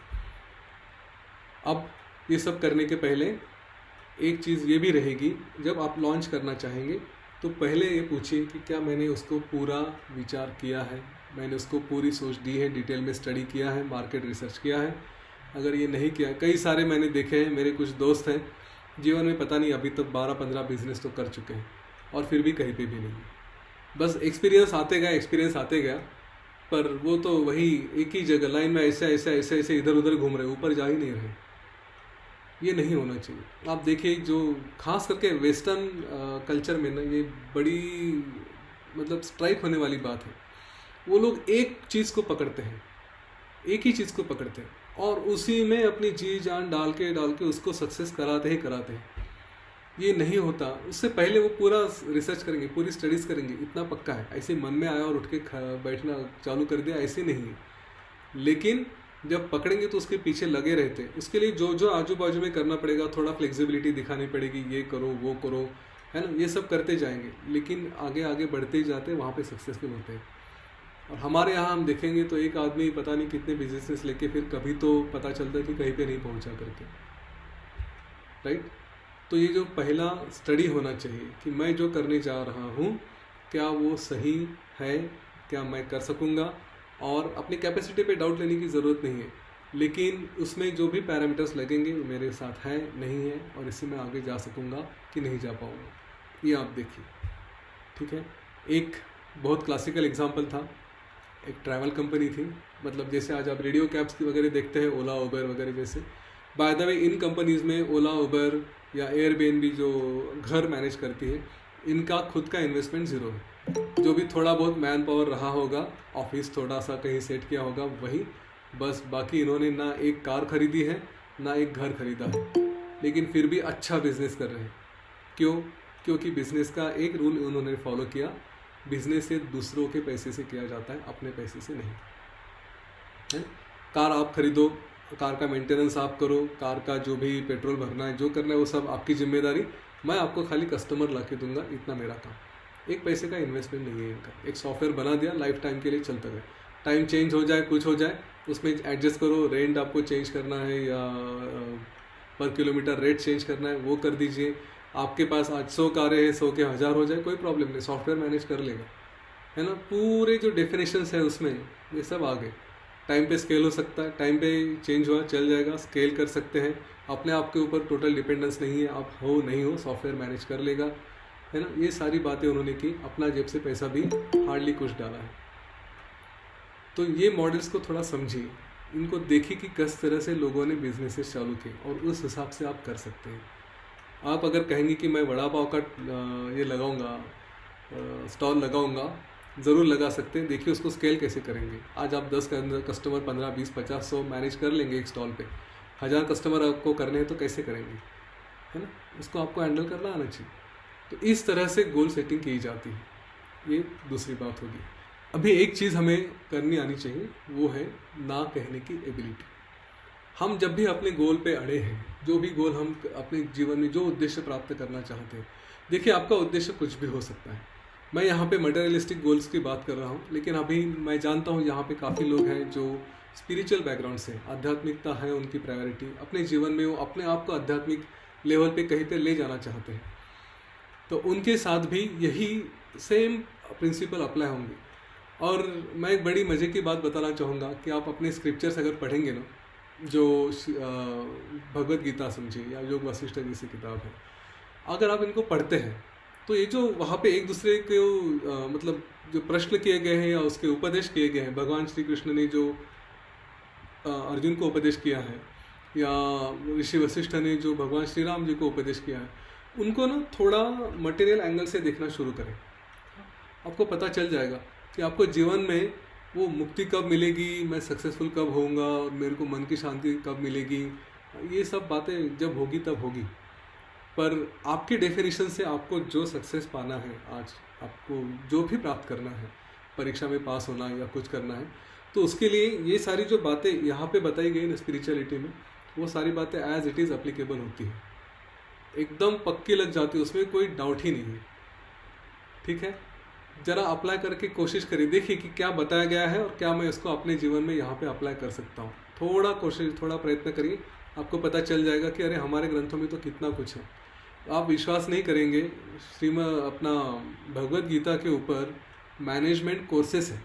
अब ये सब करने के पहले एक चीज़ ये भी रहेगी, जब आप लॉन्च करना चाहेंगे तो पहले ये पूछिए कि क्या मैंने उसको पूरा विचार किया है, मैंने उसको पूरी सोच दी है, डिटेल में स्टडी किया है, मार्केट रिसर्च किया है। अगर ये नहीं किया, कई सारे मैंने देखे हैं, मेरे कुछ दोस्त हैं जीवन में पता नहीं अभी तक 12-15 बिजनेस तो कर चुके हैं और फिर भी कहीं पे भी नहीं, बस एक्सपीरियंस आते गया, पर वो तो वही एक ही जगह लाइन में ऐसे ऐसे ऐसे ऐसे इधर उधर घूम रहे, ऊपर जा ही नहीं रहे। ये नहीं होना चाहिए। आप देखिए जो खास करके वेस्टर्न कल्चर में ना ये बड़ी मतलब स्ट्राइक होने वाली बात है, वो लोग एक चीज़ को पकड़ते हैं, एक ही चीज़ को पकड़ते हैं और उसी में अपनी जी जान डाल के उसको सक्सेस कराते हैं। ये नहीं होता, उससे पहले वो पूरा रिसर्च करेंगे, पूरी स्टडीज़ करेंगे, इतना पक्का है। ऐसे मन में आया और उठ के बैठना चालू कर दिया, ऐसे नहीं है। लेकिन जब पकड़ेंगे तो उसके पीछे लगे रहते, उसके लिए जो जो आजू बाजू में करना पड़ेगा, थोड़ा फ्लेक्सिबिलिटी दिखानी पड़ेगी, ये करो वो करो, है ना, ये सब करते जाएंगे, लेकिन आगे आगे बढ़ते ही जाते, वहाँ पे सक्सेसफुल होते हैं। और हमारे यहाँ हम देखेंगे तो एक आदमी पता नहीं कितने बिजनेसेस लेके फिर कभी तो पता चलता है कि कहीं पे नहीं पहुँचा करके, राइट। तो ये जो पहला स्टडी होना चाहिए कि मैं जो करने जा रहा हूँ क्या वो सही है, क्या मैं कर सकूँगा, और अपनी कैपेसिटी पे डाउट लेने की ज़रूरत नहीं है, लेकिन उसमें जो भी पैरामीटर्स लगेंगे वो मेरे साथ है नहीं है और इससे मैं आगे जा सकूँगा कि नहीं जा पाऊँगा, ये आप देखिए। ठीक है, एक बहुत क्लासिकल एग्जांपल था, एक ट्रैवल कंपनी थी, मतलब जैसे आज आप रेडियो कैब्स की वगैरह देखते हैं, ओला उबर वगैरह जैसे। By the way in companies में ओला उबर या एयरबीएनबी जो घर मैनेज करती है, इनका खुद का इन्वेस्टमेंट ज़ीरो है। जो भी थोड़ा बहुत मैन पावर रहा होगा, ऑफिस थोड़ा सा कहीं सेट किया होगा वही, बस बाकी इन्होंने ना एक कार खरीदी है ना एक घर खरीदा है, लेकिन फिर भी अच्छा बिजनेस कर रहे हैं। क्यों? क्योंकि बिजनेस का एक रूल उन्होंने फॉलो किया, बिजनेस से दूसरों के पैसे से किया जाता है, अपने पैसे से नहीं है। कार आप खरीदो, कार का मेंटेनेंस आप करो, कार का जो भी पेट्रोल भरना है, जो करना है वो सब आपकी जिम्मेदारी, मैं आपको खाली कस्टमर ला के दूंगा, इतना मेरा काम। एक पैसे का इन्वेस्टमेंट नहीं है इनका। एक सॉफ्टवेयर बना दिया, लाइफ टाइम के लिए चलता गया, टाइम चेंज हो जाए, कुछ हो जाए, उसमें एडजस्ट करो, रेंट आपको चेंज करना है या पर किलोमीटर रेट चेंज करना है वो कर दीजिए। आपके पास आज 100 कारें हैं, 100 के 1000 हो जाए, कोई प्रॉब्लम नहीं, सॉफ्टवेयर मैनेज कर लेगा, है ना। पूरे जो डेफिनेशंस है उसमें ये सब आ गए। टाइम पे स्केल हो सकता है, टाइम पे चेंज हुआ चल जाएगा, स्केल कर सकते हैं, अपने आप के ऊपर टोटल डिपेंडेंस नहीं है, आप हो नहीं हो सॉफ्टवेयर मैनेज कर लेगा, है ना। ये सारी बातें उन्होंने की, अपना जेब से पैसा भी हार्डली कुछ डाला है। तो ये मॉडल्स को थोड़ा समझिए, इनको देखिए कि किस तरह से लोगों ने बिजनेसेस चालू किए और उस हिसाब से आप कर सकते हैं। आप अगर कहेंगे कि मैं वड़ा पाव का ये लगाऊंगा, स्टॉल लगाऊंगा, ज़रूर लगा सकते हैं। देखिए उसको स्केल कैसे करेंगे। आज आप 10 कस्टमर 15, 20, 50, 100 मैनेज कर लेंगे एक स्टॉल पे, 1000 कस्टमर आपको करने हैं तो कैसे करेंगे, है ना। उसको आपको हैंडल करना आना चाहिए। तो इस तरह से गोल सेटिंग की जाती है, ये दूसरी बात होगी। अभी एक चीज़ हमें करनी आनी चाहिए, वो है ना कहने की एबिलिटी। हम जब भी अपने गोल पे अड़े हैं, जो भी गोल हम अपने जीवन में जो उद्देश्य प्राप्त करना चाहते हैं, देखिए आपका उद्देश्य कुछ भी हो सकता है। मैं यहाँ पे मटेरियलिस्टिक गोल्स की बात कर रहा हूँ, लेकिन अभी मैं जानता हूँ यहाँ पे काफ़ी लोग हैं जो स्पिरिचुअल बैकग्राउंड से, आध्यात्मिकता है उनकी प्रायोरिटी, अपने जीवन में वो अपने आप को आध्यात्मिक लेवल पे कहीं पे ले जाना चाहते हैं, तो उनके साथ भी यही सेम प्रिंसिपल अप्लाई होंगे। और मैं एक बड़ी मज़े की बात बताना चाहूँगा कि आप अपने स्क्रिप्चर्स अगर पढ़ेंगे ना, जो भगवत गीता समझिए या योग वशिष्ठ जैसी किताब है, अगर आप इनको पढ़ते हैं तो ये जो वहाँ पे एक दूसरे को मतलब जो प्रश्न किए गए हैं या उसके उपदेश किए गए हैं, भगवान श्री कृष्ण ने जो अर्जुन को उपदेश किया है या ऋषि वशिष्ठ ने जो भगवान श्री राम जी को उपदेश किया है, उनको ना थोड़ा मटेरियल एंगल से देखना शुरू करें। आपको पता चल जाएगा कि आपको जीवन में वो मुक्ति कब मिलेगी, मैं सक्सेसफुल कब होऊंगा, मेरे को मन की शांति कब मिलेगी, ये सब बातें जब होगी तब होगी। पर आपकी डेफिनेशन से आपको जो सक्सेस पाना है, आज आपको जो भी प्राप्त करना है, परीक्षा में पास होना है या कुछ करना है, तो उसके लिए ये सारी जो बातें यहाँ पे बताई गई ना स्पिरिचुअलिटी में, वो सारी बातें एज इट इज़ अप्लीकेबल होती है, एकदम पक्की लग जाती है, उसमें कोई डाउट ही नहीं है। ठीक है, ज़रा अप्लाई करके कोशिश करिए, देखिए कि क्या बताया गया है और क्या मैं इसको अपने जीवन में यहाँ पे अप्लाई कर सकता हूँ। थोड़ा कोशिश, थोड़ा प्रयत्न करिए, आपको पता चल जाएगा कि अरे हमारे ग्रंथों में तो कितना कुछ है। आप विश्वास नहीं करेंगे, अपना भगवत गीता के ऊपर मैनेजमेंट कोर्सेस है,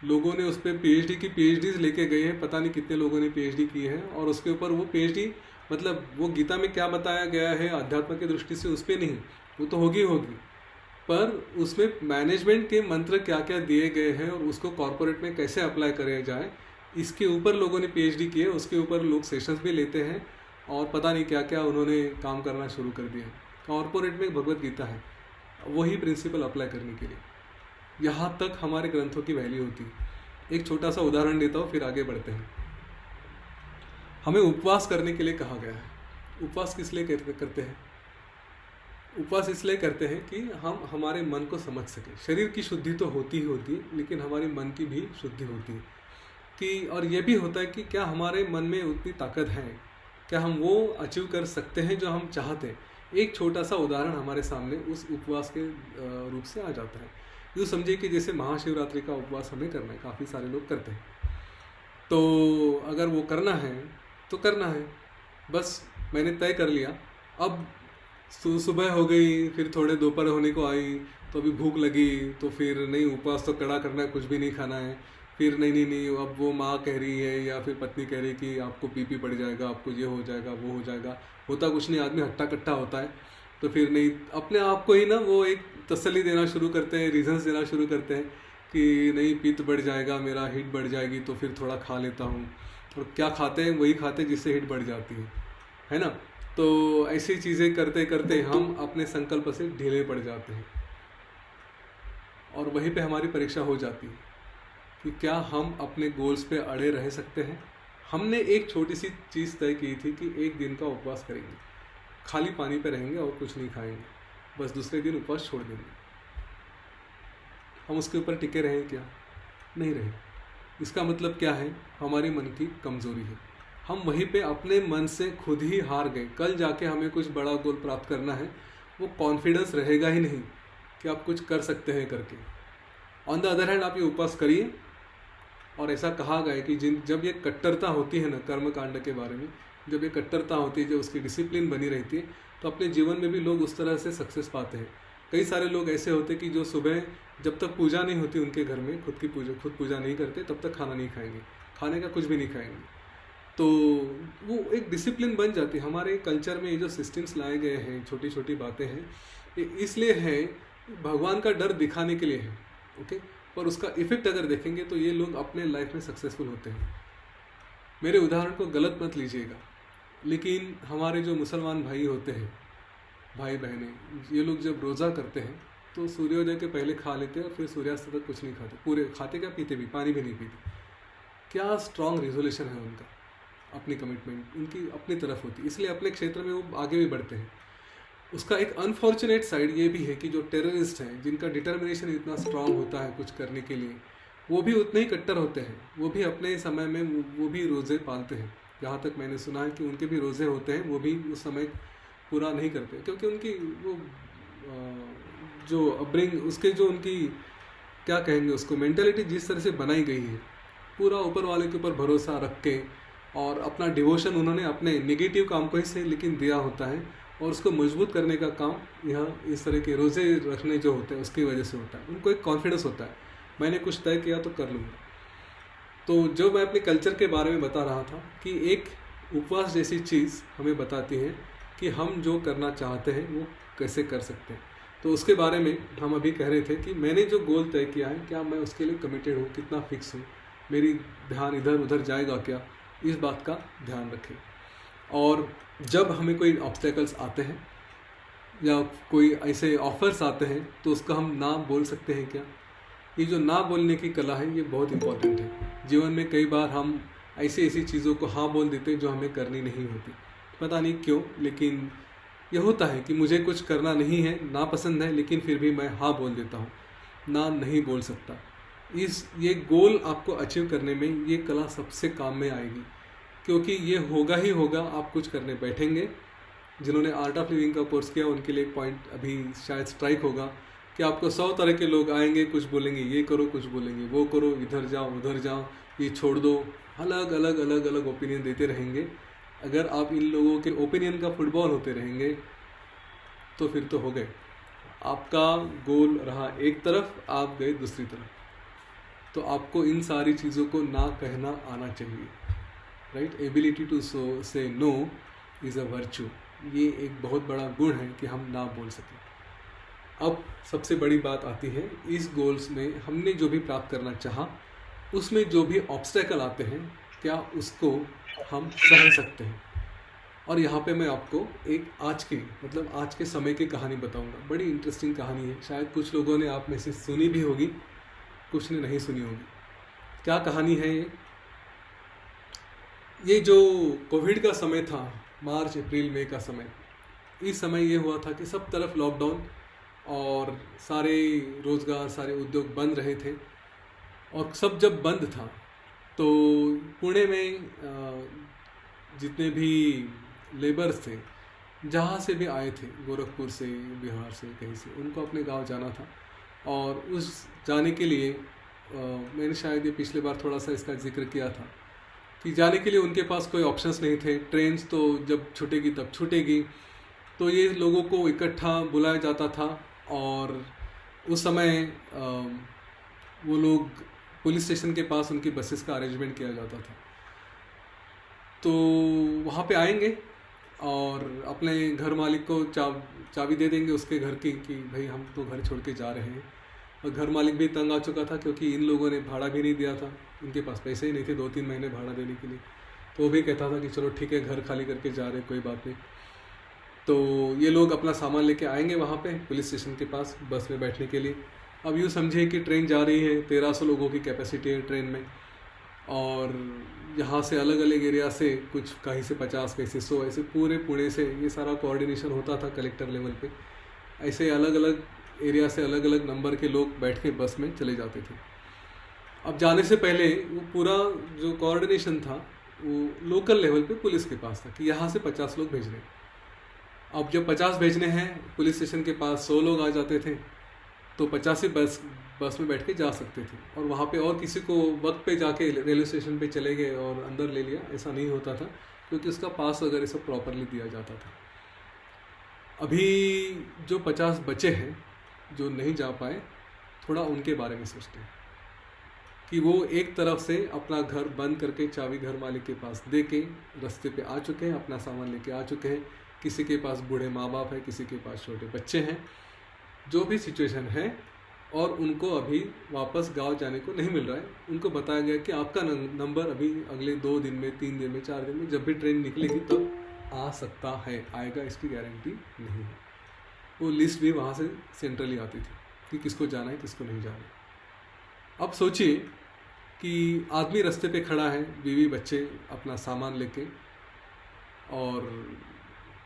लोगों ने उस पर पीएचडी की पीएचडीज लेके गए हैं, पता नहीं कितने लोगों ने पीएचडी की है, और उसके ऊपर वो पीएचडी मतलब वो गीता में क्या बताया गया है अध्यात्म की दृष्टि से उस पर नहीं, वो तो होगी होगी, पर उसमें मैनेजमेंट के मंत्र क्या क्या दिए गए हैं और उसको कॉरपोरेट में कैसे अप्लाई किया जाए, इसके ऊपर लोगों ने पीएचडी की है, उसके ऊपर लोग सेशंस भी लेते हैं और पता नहीं क्या क्या उन्होंने काम करना शुरू कर दिया। कॉरपोरेट में भगवत गीता है, वही प्रिंसिपल अप्लाई करने के लिए, यहाँ तक हमारे ग्रंथों की वैल्यू होती है। एक छोटा सा उदाहरण देता हूँ, फिर आगे बढ़ते हैं। हमें उपवास करने के लिए कहा गया है। उपवास किस लिए करते हैं? उपवास इसलिए करते हैं कि हम हमारे मन को समझ सकें। शरीर की शुद्धि तो होती ही होती है, लेकिन हमारे मन की भी शुद्धि होती है कि, और ये भी होता है कि क्या हमारे मन में उतनी ताकत है, क्या हम वो अचीव कर सकते हैं जो हम चाहते हैं। एक छोटा सा उदाहरण हमारे सामने उस उपवास के रूप से आ जाता है। यूँ समझिए कि जैसे महाशिवरात्रि का उपवास हमें करना है, काफ़ी सारे लोग करते हैं, तो अगर वो करना है तो करना है, बस मैंने तय कर लिया। अब सुबह हो गई, फिर थोड़े दोपहर होने को आई, तो अभी भूख लगी, तो फिर नहीं उपवास तो कड़ा करना है, कुछ भी नहीं खाना है। फिर नहीं, अब वो माँ कह रही है या फिर पत्नी कह रही है कि आपको पीपी पड़ जाएगा, आपको ये हो जाएगा, वो हो जाएगा। होता कुछ नहीं, आदमी हट्टा कट्टा होता है, तो फिर नहीं, अपने आप को ही ना वो एक तसल्ली देना शुरू करते हैं, रीजंस देना शुरू करते हैं कि नहीं पित्त बढ़ जाएगा, मेरा हीट बढ़ जाएगी, तो फिर थोड़ा खा लेता हूँ। और क्या खाते हैं? वही खाते हैं जिससे हीट बढ़ जाती है ना। तो ऐसी चीज़ें करते करते हम अपने संकल्प से ढीले पड़ जाते हैं और वहीं पे हमारी परीक्षा हो जाती है कि क्या हम अपने गोल्स पे अड़े रह सकते हैं। हमने एक छोटी सी चीज़ तय की थी कि एक दिन का उपवास करेंगे, खाली पानी पे रहेंगे और कुछ नहीं खाएंगे, बस दूसरे दिन उपवास छोड़ देंगे। हम उसके ऊपर टिके रहें क्या? नहीं रहे। इसका मतलब क्या है? हमारी मन की कमज़ोरी है। हम वहीं पे अपने मन से खुद ही हार गए। कल जाके हमें कुछ बड़ा गोल प्राप्त करना है, वो कॉन्फिडेंस रहेगा ही नहीं कि आप कुछ कर सकते हैं करके। ऑन द अदर हैंड आप ये उपवास करिए, और ऐसा कहा गया है कि जब ये कट्टरता होती है ना, कर्म कांड के बारे में, जब ये कट्टरता होती है, जब उसकी डिसिप्लिन बनी रहती है, तो अपने जीवन में भी लोग उस तरह से सक्सेस पाते हैं। कई सारे लोग ऐसे होते कि जो सुबह जब तक पूजा नहीं होती उनके घर में, खुद पूजा नहीं करते, तब तक खाना नहीं खाएंगे, खाने का कुछ भी नहीं खाएंगे। तो वो एक डिसिप्लिन बन जाती है। हमारे कल्चर में ये जो सिस्टम्स लाए गए हैं, छोटी छोटी बातें हैं, ये इसलिए है, भगवान का डर दिखाने के लिए है, ओके। पर उसका इफेक्ट अगर देखेंगे तो ये लोग अपने लाइफ में सक्सेसफुल होते हैं। मेरे उदाहरण को गलत मत लीजिएगा, लेकिन हमारे जो मुसलमान भाई होते हैं, भाई बहनें, ये लोग जब रोज़ा करते हैं तो सूर्योदय के पहले खा लेते हैं और फिर सूर्यास्त तक कुछ नहीं खाते। पूरे खाते क्या, पीते भी, पानी भी नहीं पीते। क्या स्ट्रॉन्ग रिजोल्यूशन है उनका, अपनी कमिटमेंट उनकी अपनी तरफ होती है, इसलिए अपने क्षेत्र में वो आगे भी बढ़ते हैं। उसका एक अनफॉर्चुनेट साइड ये भी है कि जो टेररिस्ट हैं, जिनका डिटर्मिनेशन इतना स्ट्रांग होता है कुछ करने के लिए, वो भी उतने ही कट्टर होते हैं। वो भी अपने समय में वो भी रोज़े पालते हैं। जहाँ तक मैंने सुना है कि उनके भी रोज़े होते हैं, वो भी उस समय पूरा नहीं करते, क्योंकि उनकी वो जो अपब्रिंग, उसके जो उनकी क्या कहेंगे उसको, मेंटालिटी जिस तरह से बनाई गई है, पूरा ऊपर वाले के ऊपर भरोसा रख के, और अपना डिवोशन उन्होंने अपने नेगेटिव काम को ही से लेकिन दिया होता है, और उसको मजबूत करने का काम यहाँ इस तरह के रोज़े रखने जो होते हैं उसकी वजह से होता है। उनको एक कॉन्फिडेंस होता है, मैंने कुछ तय किया तो कर लूँगा। तो जो मैं अपने कल्चर के बारे में बता रहा था कि एक उपवास जैसी चीज़ हमें बताती है कि हम जो करना चाहते हैं वो कैसे कर सकते हैं। तो उसके बारे में हम अभी कह रहे थे कि मैंने जो गोल तय किया है, क्या मैं उसके लिए कमिटेड हूँ, कितना फिक्स हूँ, मेरी ध्यान इधर उधर जाएगा क्या, इस बात का ध्यान रखें। और जब हमें कोई ऑब्स्टेकल्स आते हैं या कोई ऐसे ऑफर्स आते हैं, तो उसका हम ना बोल सकते हैं क्या, ये जो ना बोलने की कला है ये बहुत इम्पोर्टेंट है। जीवन में कई बार हम ऐसी ऐसी चीज़ों को हाँ बोल देते हैं जो हमें करनी नहीं होती, पता नहीं क्यों, लेकिन ये होता है कि मुझे कुछ करना नहीं है, ना पसंद है, लेकिन फिर भी मैं हाँ बोल देता हूँ, ना नहीं बोल सकता। ये गोल आपको अचीव करने में ये कला सबसे काम में आएगी, क्योंकि ये होगा ही होगा। आप कुछ करने बैठेंगे, जिन्होंने आर्ट ऑफ लिविंग का कोर्स किया उनके लिए एक पॉइंट अभी शायद स्ट्राइक होगा कि आपको 100 तरह के लोग आएंगे, कुछ बोलेंगे ये करो, कुछ बोलेंगे वो करो, इधर जाओ उधर जाओ, ये छोड़ दो, अलग अलग अलग अलग ओपिनियन देते रहेंगे। अगर आप इन लोगों के ओपिनियन का फुटबॉल होते रहेंगे तो फिर तो हो गए। आपका गोल रहा एक तरफ, आप गए दूसरी तरफ। तो आपको इन सारी चीज़ों को ना कहना आना चाहिए, राइट। एबिलिटी टू से नो इज़ अ वर्च्यू। ये एक बहुत बड़ा गुण है कि हम ना बोल सकें। अब सबसे बड़ी बात आती है, इस गोल्स में हमने जो भी प्राप्त करना चाहा, उसमें जो भी ऑब्स्टेकल आते हैं, क्या उसको हम सह सकते हैं। और यहाँ पे मैं आपको एक आज के समय की कहानी बताऊंगा। बड़ी इंटरेस्टिंग कहानी है, शायद कुछ लोगों ने आप में से सुनी भी होगी, कुछ ने नहीं सुनी होगी। क्या कहानी है ये जो कोविड का समय था, मार्च अप्रैल मई का समय, इस समय ये हुआ था कि सब तरफ लॉकडाउन और सारे रोज़गार, सारे उद्योग बंद रहे थे। और सब जब बंद था तो पुणे में जितने भी लेबर्स थे, जहाँ से भी आए थे, गोरखपुर से, बिहार से, कहीं से, उनको अपने गांव जाना था। और उस जाने के लिए मैंने शायद ये पिछले बार थोड़ा सा इसका जिक्र किया था कि जाने के लिए उनके पास कोई ऑप्शंस नहीं थे। ट्रेन्स तो जब छूटेगी तब छूटेगी, तो ये लोगों को इकट्ठा बुलाया जाता था। और उस समय वो लोग पुलिस स्टेशन के पास उनकी बसेस का अरेंजमेंट किया जाता था। तो वहाँ पे आएंगे और अपने घर मालिक को चाबी दे देंगे उसके घर की कि भाई हम तो घर छोड़ के जा रहे हैं। और घर मालिक भी तंग आ चुका था क्योंकि इन लोगों ने भाड़ा भी नहीं दिया था, इनके पास पैसे ही नहीं थे 2-3 महीने भाड़ा देने के लिए। तो वो भी कहता था कि चलो ठीक है, घर खाली करके जा रहे, कोई बात नहीं। तो ये लोग अपना सामान लेके आएंगे वहाँ पे पुलिस स्टेशन के पास बस में बैठने के लिए। अब यूँ समझे कि ट्रेन जा रही है, 1300 लोगों की कैपेसिटी है ट्रेन में, और यहाँ से अलग अलग एरिया से कुछ कहीं से 50, कहीं से 100, ऐसे पूरे पुणे से ये सारा कोऑर्डिनेशन होता था कलेक्टर लेवल पे। ऐसे अलग अलग एरिया से अलग अलग नंबर के लोग बैठ के बस में चले जाते थे। अब जाने से पहले वो पूरा जो कोऑर्डिनेशन था वो लोकल लेवल पे पुलिस के पास था कि यहाँ से 50 लोग भेजने। अब जब 50 भेजने हैं, पुलिस स्टेशन के पास 100 लोग आ जाते थे, तो 50 ही बस में बैठ के जा सकते थे। और वहाँ पे और किसी को वक्त पे जाके रेलवे स्टेशन पे चले गए और अंदर ले लिया, ऐसा नहीं होता था, क्योंकि उसका पास वगैरह सब प्रॉपरली दिया जाता था। अभी जो 50 बचे हैं जो नहीं जा पाए, थोड़ा उनके बारे में सोचते हैं कि वो एक तरफ से अपना घर बंद करके चाबी घर मालिक के पास दे के रास्ते पे आ चुके हैं, अपना सामान लेके आ चुके हैं। किसी के पास बूढ़े माँ बाप है, किसी के पास छोटे बच्चे हैं, जो भी सिचुएशन है, और उनको अभी वापस गांव जाने को नहीं मिल रहा है। उनको बताया गया कि आपका नंबर अभी अगले 2 दिन में, 3 दिन में, 4 दिन में, जब भी ट्रेन निकलेगी तब आ सकता है, आएगा इसकी गारंटी नहीं है। वो लिस्ट भी वहाँ से सेंट्रली आती थी कि किसको जाना है, किसको नहीं जाना है। अब सोचिए कि आदमी रास्ते पे खड़ा है, बीवी बच्चे अपना सामान लेके, और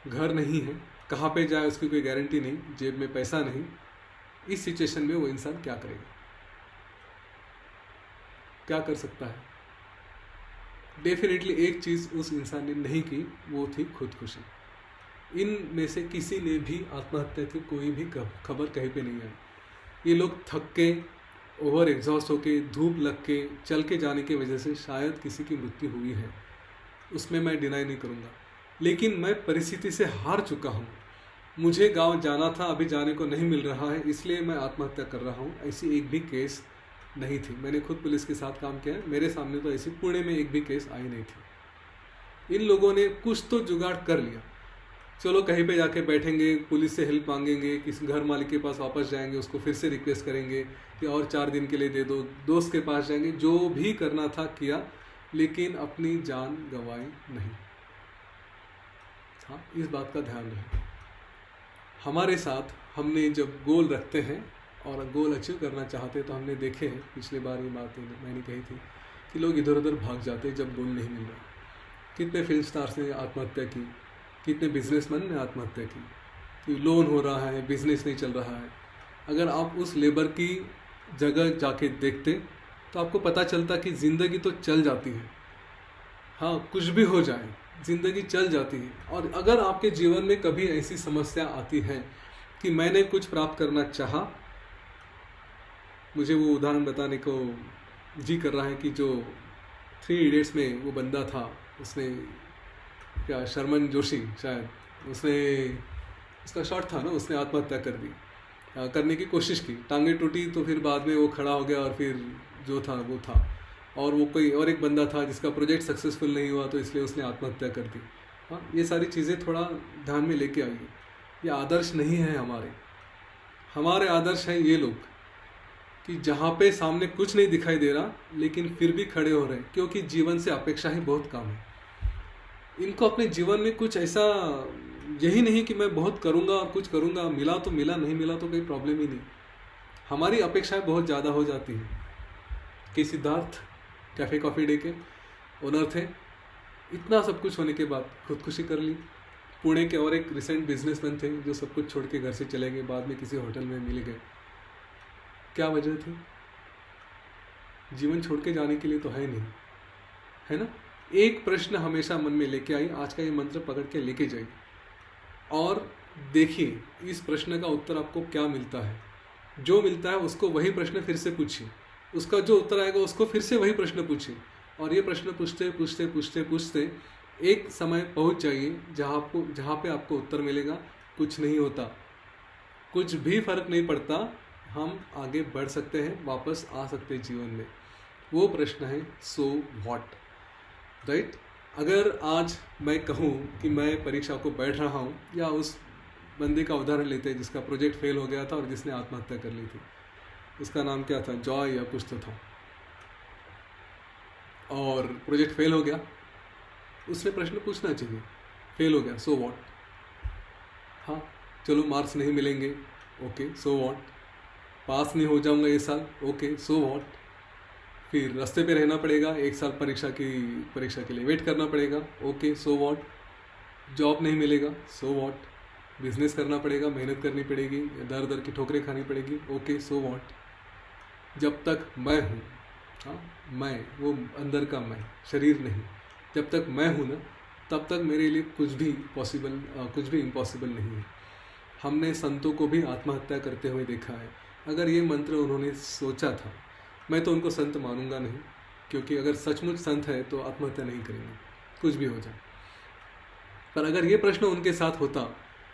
घर नहीं है, कहाँ पे जाए उसकी कोई गारंटी नहीं, जेब में पैसा नहीं। इस सिचुएशन में वो इंसान क्या करेगा, क्या कर सकता है? डेफिनेटली एक चीज़ उस इंसान ने नहीं की, वो थी खुदकुशी। इन में से किसी ने भी आत्महत्या की कोई भी खबर कहीं पे नहीं आई। ये लोग थक के, ओवर एग्जॉस्ट होके, धूप लग के, चल के जाने की वजह से शायद किसी की मृत्यु हुई है, उसमें मैं डिनाई नहीं करूँगा। लेकिन मैं परिस्थिति से हार चुका हूँ, मुझे गांव जाना था, अभी जाने को नहीं मिल रहा है, इसलिए मैं आत्महत्या कर रहा हूँ। ऐसी एक भी केस नहीं थी। मैंने खुद पुलिस के साथ काम किया है, मेरे सामने तो ऐसी पुणे में एक भी केस आई नहीं थी। इन लोगों ने कुछ तो जुगाड़ कर लिया, चलो कहीं पे जाके बैठेंगे, पुलिस से हेल्प मांगेंगे, किसी घर मालिक के पास वापस जाएंगे, उसको फिर से रिक्वेस्ट करेंगे कि और 4 दिन के लिए दे दो, दोस्त के पास जाएंगे, जो भी करना था किया, लेकिन अपनी जान गंवाई नहीं। हाँ, इस बात का ध्यान रहे। हमारे साथ हमने जब गोल रखते हैं और गोल अचीव करना चाहते हैं तो हमने देखे हैं, पिछले बार ये बात मैंने कही थी कि लोग इधर उधर भाग जाते हैं जब गोल नहीं मिल रहा। कितने फिल्म स्टार्स ने आत्महत्या की, कितने बिजनेसमैन ने आत्महत्या की कि लोन हो रहा है, बिजनेस नहीं चल रहा है। अगर आप उस लेबर की जगह जाके देखते तो आपको पता चलता कि ज़िंदगी तो चल जाती है। हाँ, कुछ भी हो जाए ज़िंदगी चल जाती है। और अगर आपके जीवन में कभी ऐसी समस्या आती है कि मैंने कुछ प्राप्त करना चाहा, मुझे वो उदाहरण बताने को जी कर रहा है कि जो 3 इडियट्स में वो बंदा था, उसने क्या शर्मन जोशी शायद, उसने उसका शॉट था ना, उसने आत्महत्या कर दी, करने की कोशिश की, टांगे टूटी तो फिर बाद में वो खड़ा हो गया और फिर जो था वो था। और वो कोई और एक बंदा था जिसका प्रोजेक्ट सक्सेसफुल नहीं हुआ तो इसलिए उसने आत्महत्या कर दी। हाँ, ये सारी चीज़ें थोड़ा ध्यान में लेके आइए। ये आदर्श नहीं है हमारे आदर्श हैं ये लोग कि जहाँ पे सामने कुछ नहीं दिखाई दे रहा लेकिन फिर भी खड़े हो रहे हैं, क्योंकि जीवन से अपेक्षा ही बहुत कम है। इनको अपने जीवन में कुछ ऐसा यही नहीं कि मैं बहुत करूँगा और कुछ करूँगा, मिला तो मिला, नहीं मिला तो कोई प्रॉब्लम ही नहीं। हमारी अपेक्षाएं बहुत ज़्यादा हो जाती हैं। कि सिद्धार्थ कैफ़े कॉफ़ी डे के ओनर थे, इतना सब कुछ होने के बाद खुदकुशी कर ली। पुणे के और एक रिसेंट बिजनेसमैन थे जो सब कुछ छोड़ के घर से चले गए, बाद में किसी होटल में मिल गए। क्या वजह थी? जीवन छोड़ के जाने के लिए तो है नहीं, है ना। एक प्रश्न हमेशा मन में लेके आई, आज का ये मंत्र पकड़ के लेके जाइए और देखिए इस प्रश्न का उत्तर आपको क्या मिलता है। जो मिलता है उसको वही प्रश्न फिर से पूछिए, उसका जो उत्तर आएगा उसको फिर से वही प्रश्न पूछिए, और ये प्रश्न पूछते पूछते पूछते पूछते एक समय पहुंच जाइए जहाँ पे आपको उत्तर मिलेगा कुछ नहीं होता, कुछ भी फर्क नहीं पड़ता, हम आगे बढ़ सकते हैं, वापस आ सकते हैं जीवन में। वो प्रश्न है सो व्हाट, राइट। अगर आज मैं कहूँ कि मैं परीक्षा को बैठ रहा हूँ, या उस बंदे का उदाहरण लेते हैं जिसका प्रोजेक्ट फेल हो गया था और जिसने आत्महत्या कर ली थी, उसका नाम क्या था, जॉय या कुछ तो था, और प्रोजेक्ट फेल हो गया। उसने प्रश्न पूछना चाहिए, फेल हो गया सो व्हाट, हाँ चलो मार्क्स नहीं मिलेंगे, ओके सो व्हाट, पास नहीं हो जाऊंगा ये साल, ओके सो व्हाट, फिर रास्ते पे रहना पड़ेगा, 1 साल परीक्षा के लिए वेट करना पड़ेगा, ओके सो व्हाट, जॉब नहीं मिलेगा सो व्हाट, बिजनेस करना पड़ेगा, मेहनत करनी पड़ेगी, दर दर की ठोकरें खानी पड़ेगी, ओके सो व्हाट। जब तक मैं हूँ, हाँ मैं, वो अंदर का मैं, शरीर नहीं, जब तक मैं हूँ ना, तब तक मेरे लिए कुछ भी इम्पॉसिबल नहीं है। हमने संतों को भी आत्महत्या करते हुए देखा है। अगर ये मंत्र उन्होंने सोचा था, मैं तो उनको संत मानूंगा नहीं, क्योंकि अगर सचमुच संत है तो आत्महत्या नहीं करेंगे, कुछ भी हो जाए। पर अगर ये प्रश्न उनके साथ होता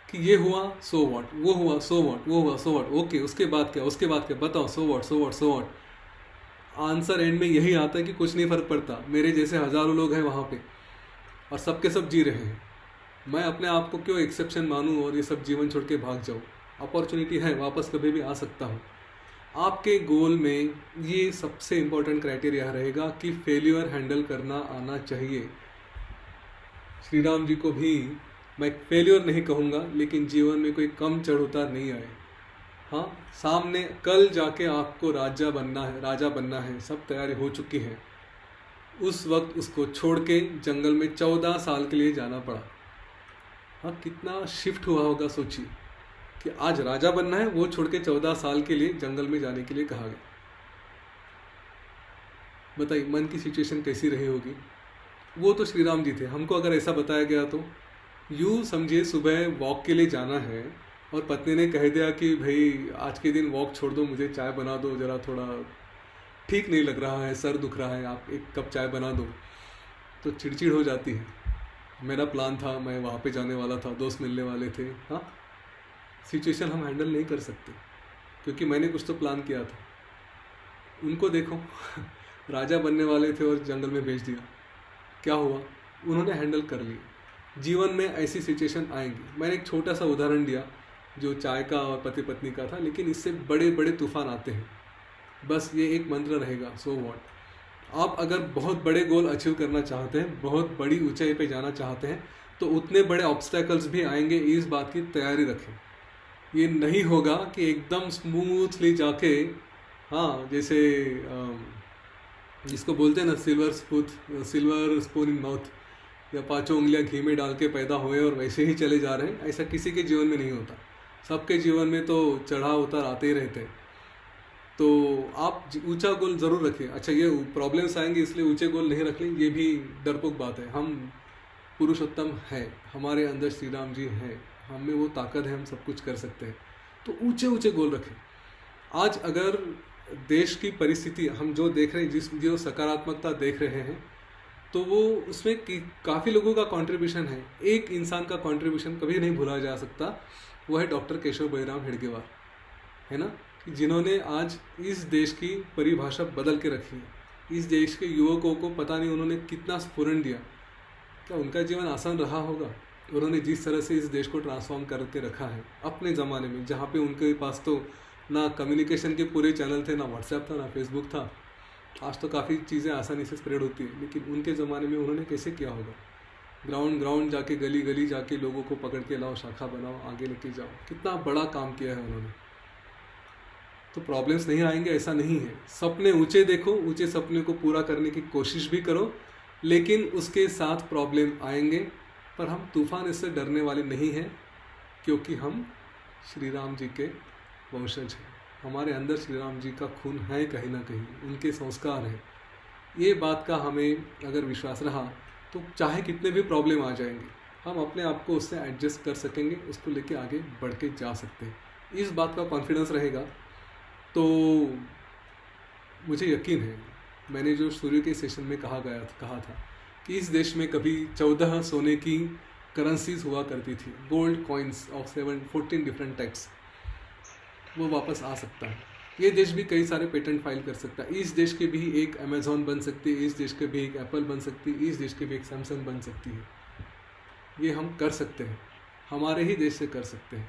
कि ये हुआ सो व्हाट, वो हुआ सो व्हाट, वो हुआ सो व्हाट, ओके उसके बाद क्या, बताओ सो व्हाट, आंसर एंड में यही आता है कि कुछ नहीं फर्क पड़ता, मेरे जैसे हज़ारों लोग हैं वहाँ पे और सबके सब जी रहे हैं, मैं अपने आप को क्यों एक्सेप्शन मानूं और ये सब जीवन छोड़ के भाग जाऊं। अपॉर्चुनिटी है, वापस कभी भी आ सकता हूं। आपके गोल में ये सबसे इम्पोर्टेंट क्राइटेरिया रहेगा कि फेल्यूर हैंडल करना आना चाहिए। श्री राम जी को भी मैं फेल्यूर नहीं कहूँगा, लेकिन जीवन में कोई कम चढ़ उतार नहीं आए। हाँ, सामने कल जाके आपको राजा बनना है, सब तैयारी हो चुकी है, उस वक्त उसको छोड़ के जंगल में 14 साल के लिए जाना पड़ा। हाँ, कितना शिफ्ट हुआ होगा सोचिए कि आज राजा बनना है, वो छोड़ के 14 साल के लिए जंगल में जाने के लिए कहा गया। बताइए मन की सिचुएशन कैसी रही होगी। वो तो श्री राम जी थे, हमको अगर ऐसा बताया गया तो यूँ समझिए सुबह वॉक के लिए जाना है और पत्नी ने कह दिया कि भाई आज के दिन वॉक छोड़ दो, मुझे चाय बना दो, ज़रा थोड़ा ठीक नहीं लग रहा है, सर दुख रहा है, आप 1 कप चाय बना दो, तो चिड़चिड़ हो जाती है। मेरा प्लान था, मैं वहाँ पे जाने वाला था, दोस्त मिलने वाले थे। हाँ, सिचुएशन हम हैंडल नहीं कर सकते क्योंकि मैंने कुछ तो प्लान किया था। उनको देखो राजा बनने वाले थे और जंगल में भेज दिया, क्या हुआ, उन्होंने हैंडल कर लिया। जीवन में ऐसी सिचुएशन आएंगी। मैंने एक छोटा सा उदाहरण दिया जो चाय का और पति पत्नी का था, लेकिन इससे बड़े बड़े तूफान आते हैं। बस ये एक मंत्र रहेगा, सो व्हाट। आप अगर बहुत बड़े गोल अचीव करना चाहते हैं, बहुत बड़ी ऊंचाई पे जाना चाहते हैं, तो उतने बड़े ऑब्स्टैकल्स भी आएंगे, इस बात की तैयारी रखें। ये नहीं होगा कि एकदम स्मूथली जाके, हाँ जैसे जिसको बोलते हैं ना सिल्वर स्पून इन माउथ, या पांचों उंगलियां घी में डाल के पैदा हुए और वैसे ही चले जा रहे हैं, ऐसा किसी के जीवन में नहीं होता। सबके जीवन में तो चढ़ाव उतार आते ही रहते हैं। तो आप ऊंचा गोल ज़रूर रखें। अच्छा, ये प्रॉब्लम्स आएंगे इसलिए ऊंचे गोल नहीं रख लें, ये भी डरपोक बात है। हम पुरुषोत्तम है, हमारे अंदर श्री राम जी हैं, हमें वो ताकत है, हम सब कुछ कर सकते हैं। तो ऊंचे ऊंचे गोल रखें। आज अगर देश की परिस्थिति हम जो देख रहे हैं, जो सकारात्मकता देख रहे हैं, तो वो उसमें काफ़ी लोगों का कंट्रीब्यूशन है। एक इंसान का कंट्रीब्यूशन कभी नहीं भूला जा सकता, वो है डॉक्टर केशव बलिराम हेडगेवार, है ना, कि जिन्होंने आज इस देश की परिभाषा बदल के रखी है। इस देश के युवकों को पता नहीं उन्होंने कितना स्फुरन दिया। क्या उनका जीवन आसान रहा होगा? उन्होंने जिस तरह से इस देश को ट्रांसफॉर्म करके रखा है अपने ज़माने में, जहाँ पे उनके पास तो ना कम्युनिकेशन के पूरे चैनल थे, ना व्हाट्सएप था, ना फेसबुक था। आज तो काफ़ी चीज़ें आसानी से स्प्रेड होती है, लेकिन उनके ज़माने में उन्होंने कैसे किया होगा? ग्राउंड जाके, गली गली जाके लोगों को पकड़ के लाओ, शाखा बनाओ, आगे लेके जाओ। कितना बड़ा काम किया है उन्होंने। तो प्रॉब्लम्स नहीं आएंगे ऐसा नहीं है। सपने ऊंचे देखो, ऊंचे सपने को पूरा करने की कोशिश भी करो, लेकिन उसके साथ प्रॉब्लम आएंगे। पर हम तूफान इससे डरने वाले नहीं हैं, क्योंकि हम श्री राम जी के वंशज हैं। हमारे अंदर श्री राम जी का खून है, कहीं ना कहीं उनके संस्कार हैं। ये बात का हमें अगर विश्वास रहा तो चाहे कितने भी प्रॉब्लम आ जाएंगे, हम अपने आप को उससे एडजस्ट कर सकेंगे, उसको लेके आगे बढ़ के जा सकते हैं। इस बात का कॉन्फिडेंस रहेगा तो मुझे यकीन है, मैंने जो सूर्य के सेशन में कहा था कि इस देश में कभी 14 सोने की करेंसीज हुआ करती थी, gold coins of 14 different types, वो वापस आ सकता है। ये देश भी कई सारे पेटेंट फाइल कर सकता है। इस देश के भी एक अमेज़ॉन बन सकती है, इस देश के भी एक एप्पल बन सकती है, इस देश के भी एक सैमसंग बन सकती है। ये हम कर सकते हैं, हमारे ही देश से कर सकते हैं,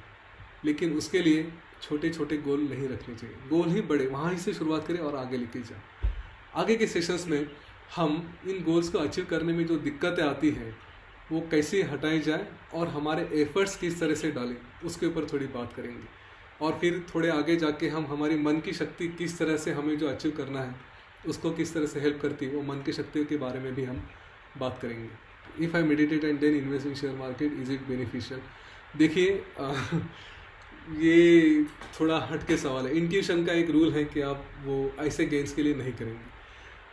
लेकिन उसके लिए छोटे छोटे गोल नहीं रखने चाहिए। गोल ही बड़े, वहाँ ही से शुरुआत करें और आगे लेके जाए। आगे के सेशंस में हम इन गोल्स को अचीव करने में जो दिक्कतें आती हैं वो कैसे हटाई जाए और हमारे एफर्ट्स किस तरह से डालें, उसके ऊपर थोड़ी बात करेंगे। और फिर थोड़े आगे जाके हम हमारी मन की शक्ति किस तरह से हमें जो अचीव करना है उसको किस तरह से हेल्प करती है, वो मन की शक्तियों के बारे में भी हम बात करेंगे। If I meditate and then invest in share market, is it beneficial? देखिए, ये थोड़ा हट के सवाल है। इंट्यूशन का एक रूल है कि आप वो ऐसे गेंस के लिए नहीं करेंगे,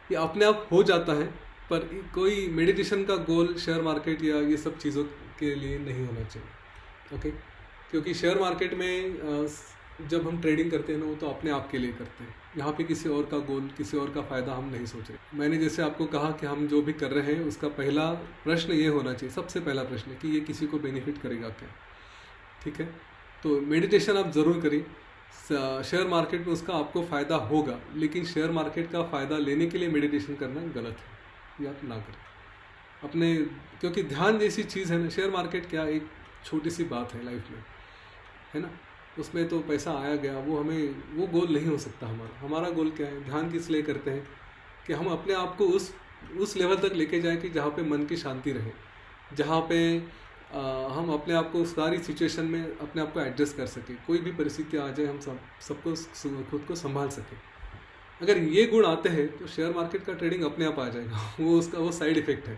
ये अपने आप हो जाता है। पर कोई मेडिटेशन का गोल शेयर मार्केट या ये सब चीज़ों के लिए नहीं होना चाहिए, ओके? क्योंकि शेयर मार्केट में जब हम ट्रेडिंग करते हैं ना, वो तो अपने आप के लिए करते हैं। यहाँ पे किसी और का गोल, किसी और का फ़ायदा हम नहीं सोच रहे। मैंने जैसे आपको कहा कि हम जो भी कर रहे हैं उसका पहला प्रश्न ये होना चाहिए, सबसे पहला प्रश्न, कि ये किसी को बेनिफिट करेगा क्या, ठीक है? तो मेडिटेशन आप ज़रूर करिए। शेयर मार्केट में उसका आपको फ़ायदा होगा, लेकिन शेयर मार्केट का फ़ायदा लेने के लिए मेडिटेशन करना गलत है, ये आप ना करें अपने। क्योंकि ध्यान जैसी चीज़ है ना, शेयर मार्केट क्या एक छोटी सी बात है लाइफ में, है ना? उसमें तो पैसा आया गया, वो गोल नहीं हो सकता हमारा गोल क्या है? ध्यान किस लिए करते हैं कि हम अपने आप को उस लेवल तक लेके जाएं कि जहाँ पे मन की शांति रहे, जहाँ पे हम अपने आप को सारी सिचुएशन में अपने आप को एडजस्ट कर सकें। कोई भी परिस्थिति आ जाए, हम सबको खुद को संभाल सकें। अगर ये गुण आते हैं तो शेयर मार्केट का ट्रेडिंग अपने आप आ जाएगा। वो साइड इफेक्ट है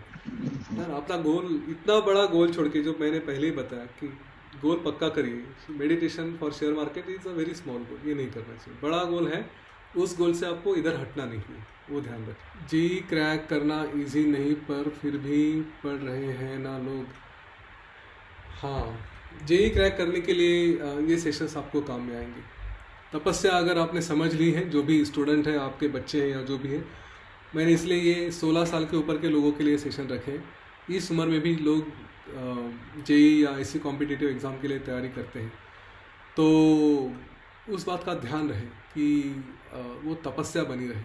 यार। अपना गोल, इतना बड़ा गोल छोड़ के, जो मैंने पहले ही बताया कि गोल पक्का करिए। Meditation for share market is a very small goal, ये नहीं करना चाहिए। बड़ा गोल है, उस गोल से आपको इधर हटना नहीं है, वो ध्यान रखें। जी क्रैक करना इजी नहीं, पर फिर भी पढ़ रहे हैं ना लोग। हाँ, जेई क्रैक करने के लिए ये सेशंस आपको काम में आएंगे। तपस्या अगर आपने समझ ली है, जो भी स्टूडेंट है, आपके बच्चे हैं या जो भी है, मैंने इसलिए ये 16 साल के ऊपर के लोगों के लिए सेशन रखे। इस उम्र में भी लोग जेई या ऐसी कॉम्पिटिटिव एग्ज़ाम के लिए तैयारी करते हैं, तो उस बात का ध्यान रहे कि वो तपस्या बनी रहे।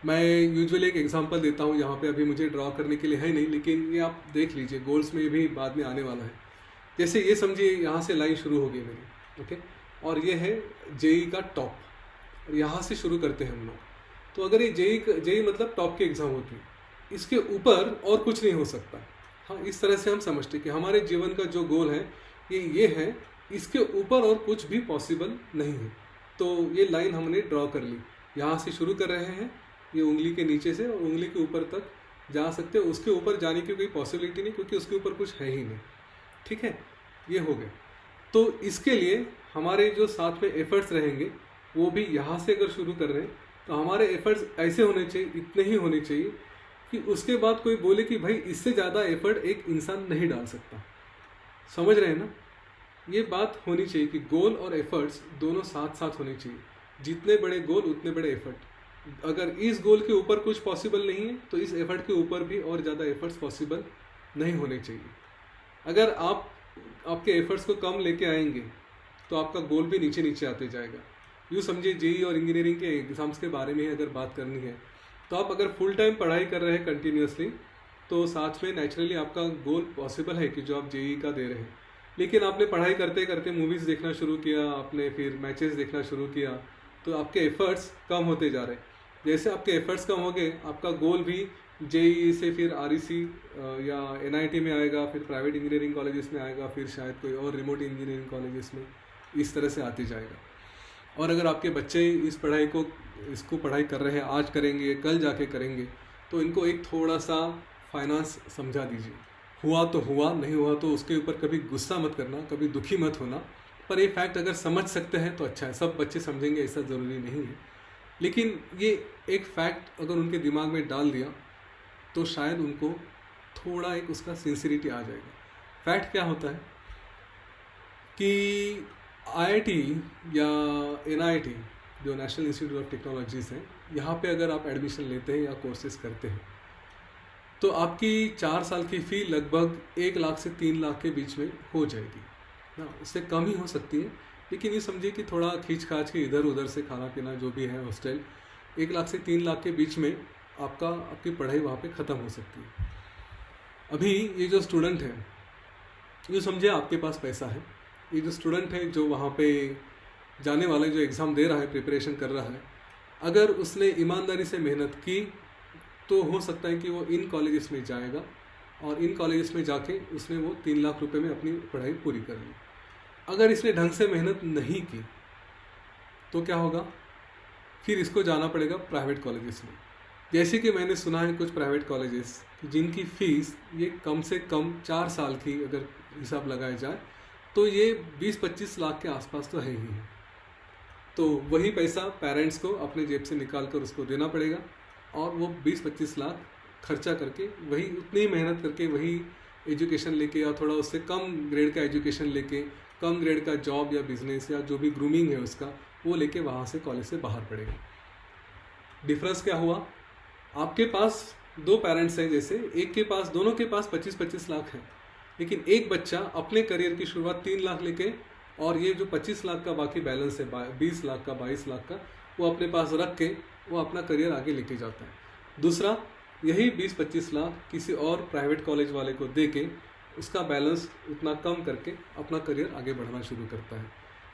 मैं यूजुअली एक एग्जांपल देता हूँ, यहाँ पे अभी मुझे ड्रॉ करने के लिए है नहीं, लेकिन ये आप देख लीजिए, गोल्स में भी बाद में आने वाला है। जैसे ये समझिए, यहाँ से लाइन शुरू होगी मेरी, ओके, और ये है जेई का टॉप, और यहाँ से शुरू करते हैं हम लोग। तो अगर ये जेई मतलब टॉप की एग्ज़ाम होती है, इसके ऊपर और कुछ नहीं हो सकता। हाँ, इस तरह से हम समझते हैं कि हमारे जीवन का जो गोल है ये है, इसके ऊपर और कुछ भी पॉसिबल नहीं है। तो ये लाइन हमने ड्रॉ कर ली, यहाँ से शुरू कर रहे हैं, ये उंगली के नीचे से और उंगली के ऊपर तक जा सकते हो, उसके ऊपर जाने की कोई पॉसिबिलिटी नहीं क्योंकि उसके ऊपर कुछ है ही नहीं। ठीक है, ये हो गया। तो इसके लिए हमारे जो साथ में एफर्ट्स रहेंगे वो भी यहाँ से अगर शुरू कर रहे हैं तो हमारे एफर्ट्स ऐसे होने चाहिए, इतने ही होने चाहिए कि उसके बाद कोई बोले कि भाई इससे ज़्यादा एफर्ट एक इंसान नहीं डाल सकता। समझ रहे हैं ना? ये बात होनी चाहिए कि गोल और एफर्ट्स दोनों साथ साथ होने चाहिए। जितने बड़े गोल उतने बड़े एफर्ट। अगर इस गोल के ऊपर कुछ पॉसिबल नहीं है तो इस एफर्ट के ऊपर भी और ज़्यादा एफर्ट्स पॉसिबल नहीं होने चाहिए। अगर आप आपके एफर्ट्स को कम लेके आएंगे तो आपका गोल भी नीचे नीचे आते जाएगा। यूँ समझिए, जेईई और इंजीनियरिंग के एग्ज़ाम्स के बारे में अगर बात करनी है तो आप अगर फुल टाइम पढ़ाई कर रहे हैं कंटिन्यूसली तो साथ में नेचुरली आपका गोल पॉसिबल है कि जो आप जेईई का दे रहे हैं। लेकिन आपने पढ़ाई करते करते मूवीज़ देखना शुरू किया, आपने फिर मैचेस देखना शुरू किया, तो आपके एफर्ट्स कम होते जा रहे हैं। जैसे आपके एफर्ट्स कम हो गए, आपका गोल भी जेईई से फिर आरईसी या एनआईटी में आएगा, फिर प्राइवेट इंजीनियरिंग कॉलेजेस में आएगा, फिर शायद कोई और रिमोट इंजीनियरिंग कॉलेजेस में, इस तरह से आते जाएगा। और अगर आपके बच्चे इसको पढ़ाई कर रहे हैं, आज करेंगे कल जाके करेंगे, तो इनको एक थोड़ा सा फाइनेंस समझा दीजिए। हुआ तो हुआ, नहीं हुआ तो उसके ऊपर कभी गुस्सा मत करना, कभी दुखी मत होना। पर ये फैक्ट अगर समझ सकते हैं तो अच्छा है। सब बच्चे समझेंगे ऐसा ज़रूरी नहीं है, लेकिन ये एक फैक्ट अगर उनके दिमाग में डाल दिया तो शायद उनको थोड़ा एक उसका सिंसियरिटी आ जाएगा। फैक्ट क्या होता है कि आईआईटी या एनआईटी जो नेशनल इंस्टीट्यूट ऑफ टेक्नोलॉजीज़ हैं, यहाँ पे अगर आप एडमिशन लेते हैं या कोर्सेज करते हैं तो आपकी 4 साल की फ़ी लगभग 1 लाख से 3 लाख के बीच में हो जाएगी ना। उससे कम ही हो सकती है, लेकिन ये समझिए कि थोड़ा खींच खाच के इधर उधर से खाना पीना जो भी है, हॉस्टल, 1 लाख से 3 लाख के बीच में आपकी पढ़ाई वहाँ पे ख़त्म हो सकती है। अभी ये जो स्टूडेंट है, ये समझिए आपके पास पैसा है, ये जो स्टूडेंट है जो वहाँ पे जाने वाला है, जो एग्ज़ाम दे रहा है, प्रिपरेशन कर रहा है, अगर उसने ईमानदारी से मेहनत की तो हो सकता है कि वो इन कॉलेजेस में जाएगा और इन कॉलेजेस में जाके उसने वो 3 लाख रुपए में अपनी पढ़ाई पूरी कर ली। अगर इसने ढंग से मेहनत नहीं की तो क्या होगा? फिर इसको जाना पड़ेगा प्राइवेट कॉलेजेस में। जैसे कि मैंने सुना है कुछ प्राइवेट कॉलेजेस जिनकी फ़ीस ये कम से कम 4 साल की अगर हिसाब लगाया जाए तो ये 20-25 लाख के आसपास तो है ही है। तो वही पैसा पेरेंट्स को अपने जेब से निकाल कर उसको देना पड़ेगा और वो 20-25 लाख खर्चा करके वही उतनी मेहनत करके वही एजुकेशन लेके या थोड़ा उससे कम ग्रेड का एजुकेशन लेके कम ग्रेड का जॉब या बिजनेस या जो भी ग्रूमिंग है उसका वो लेके वहाँ से कॉलेज से बाहर पड़ेगा। डिफरेंस क्या हुआ? आपके पास 2 पेरेंट्स हैं, जैसे एक के पास, दोनों के पास 25-25 लाख है, लेकिन एक बच्चा अपने करियर की शुरुआत 3 लाख लेके और ये जो 25 लाख का बाकी बैलेंस है, 20 लाख का, 22 लाख का, वो अपने पास रख के वो अपना करियर आगे लेके जाता है। दूसरा, यही 20-25 लाख किसी और प्राइवेट कॉलेज वाले को दे के उसका बैलेंस उतना कम करके अपना करियर आगे बढ़ाना शुरू करता है।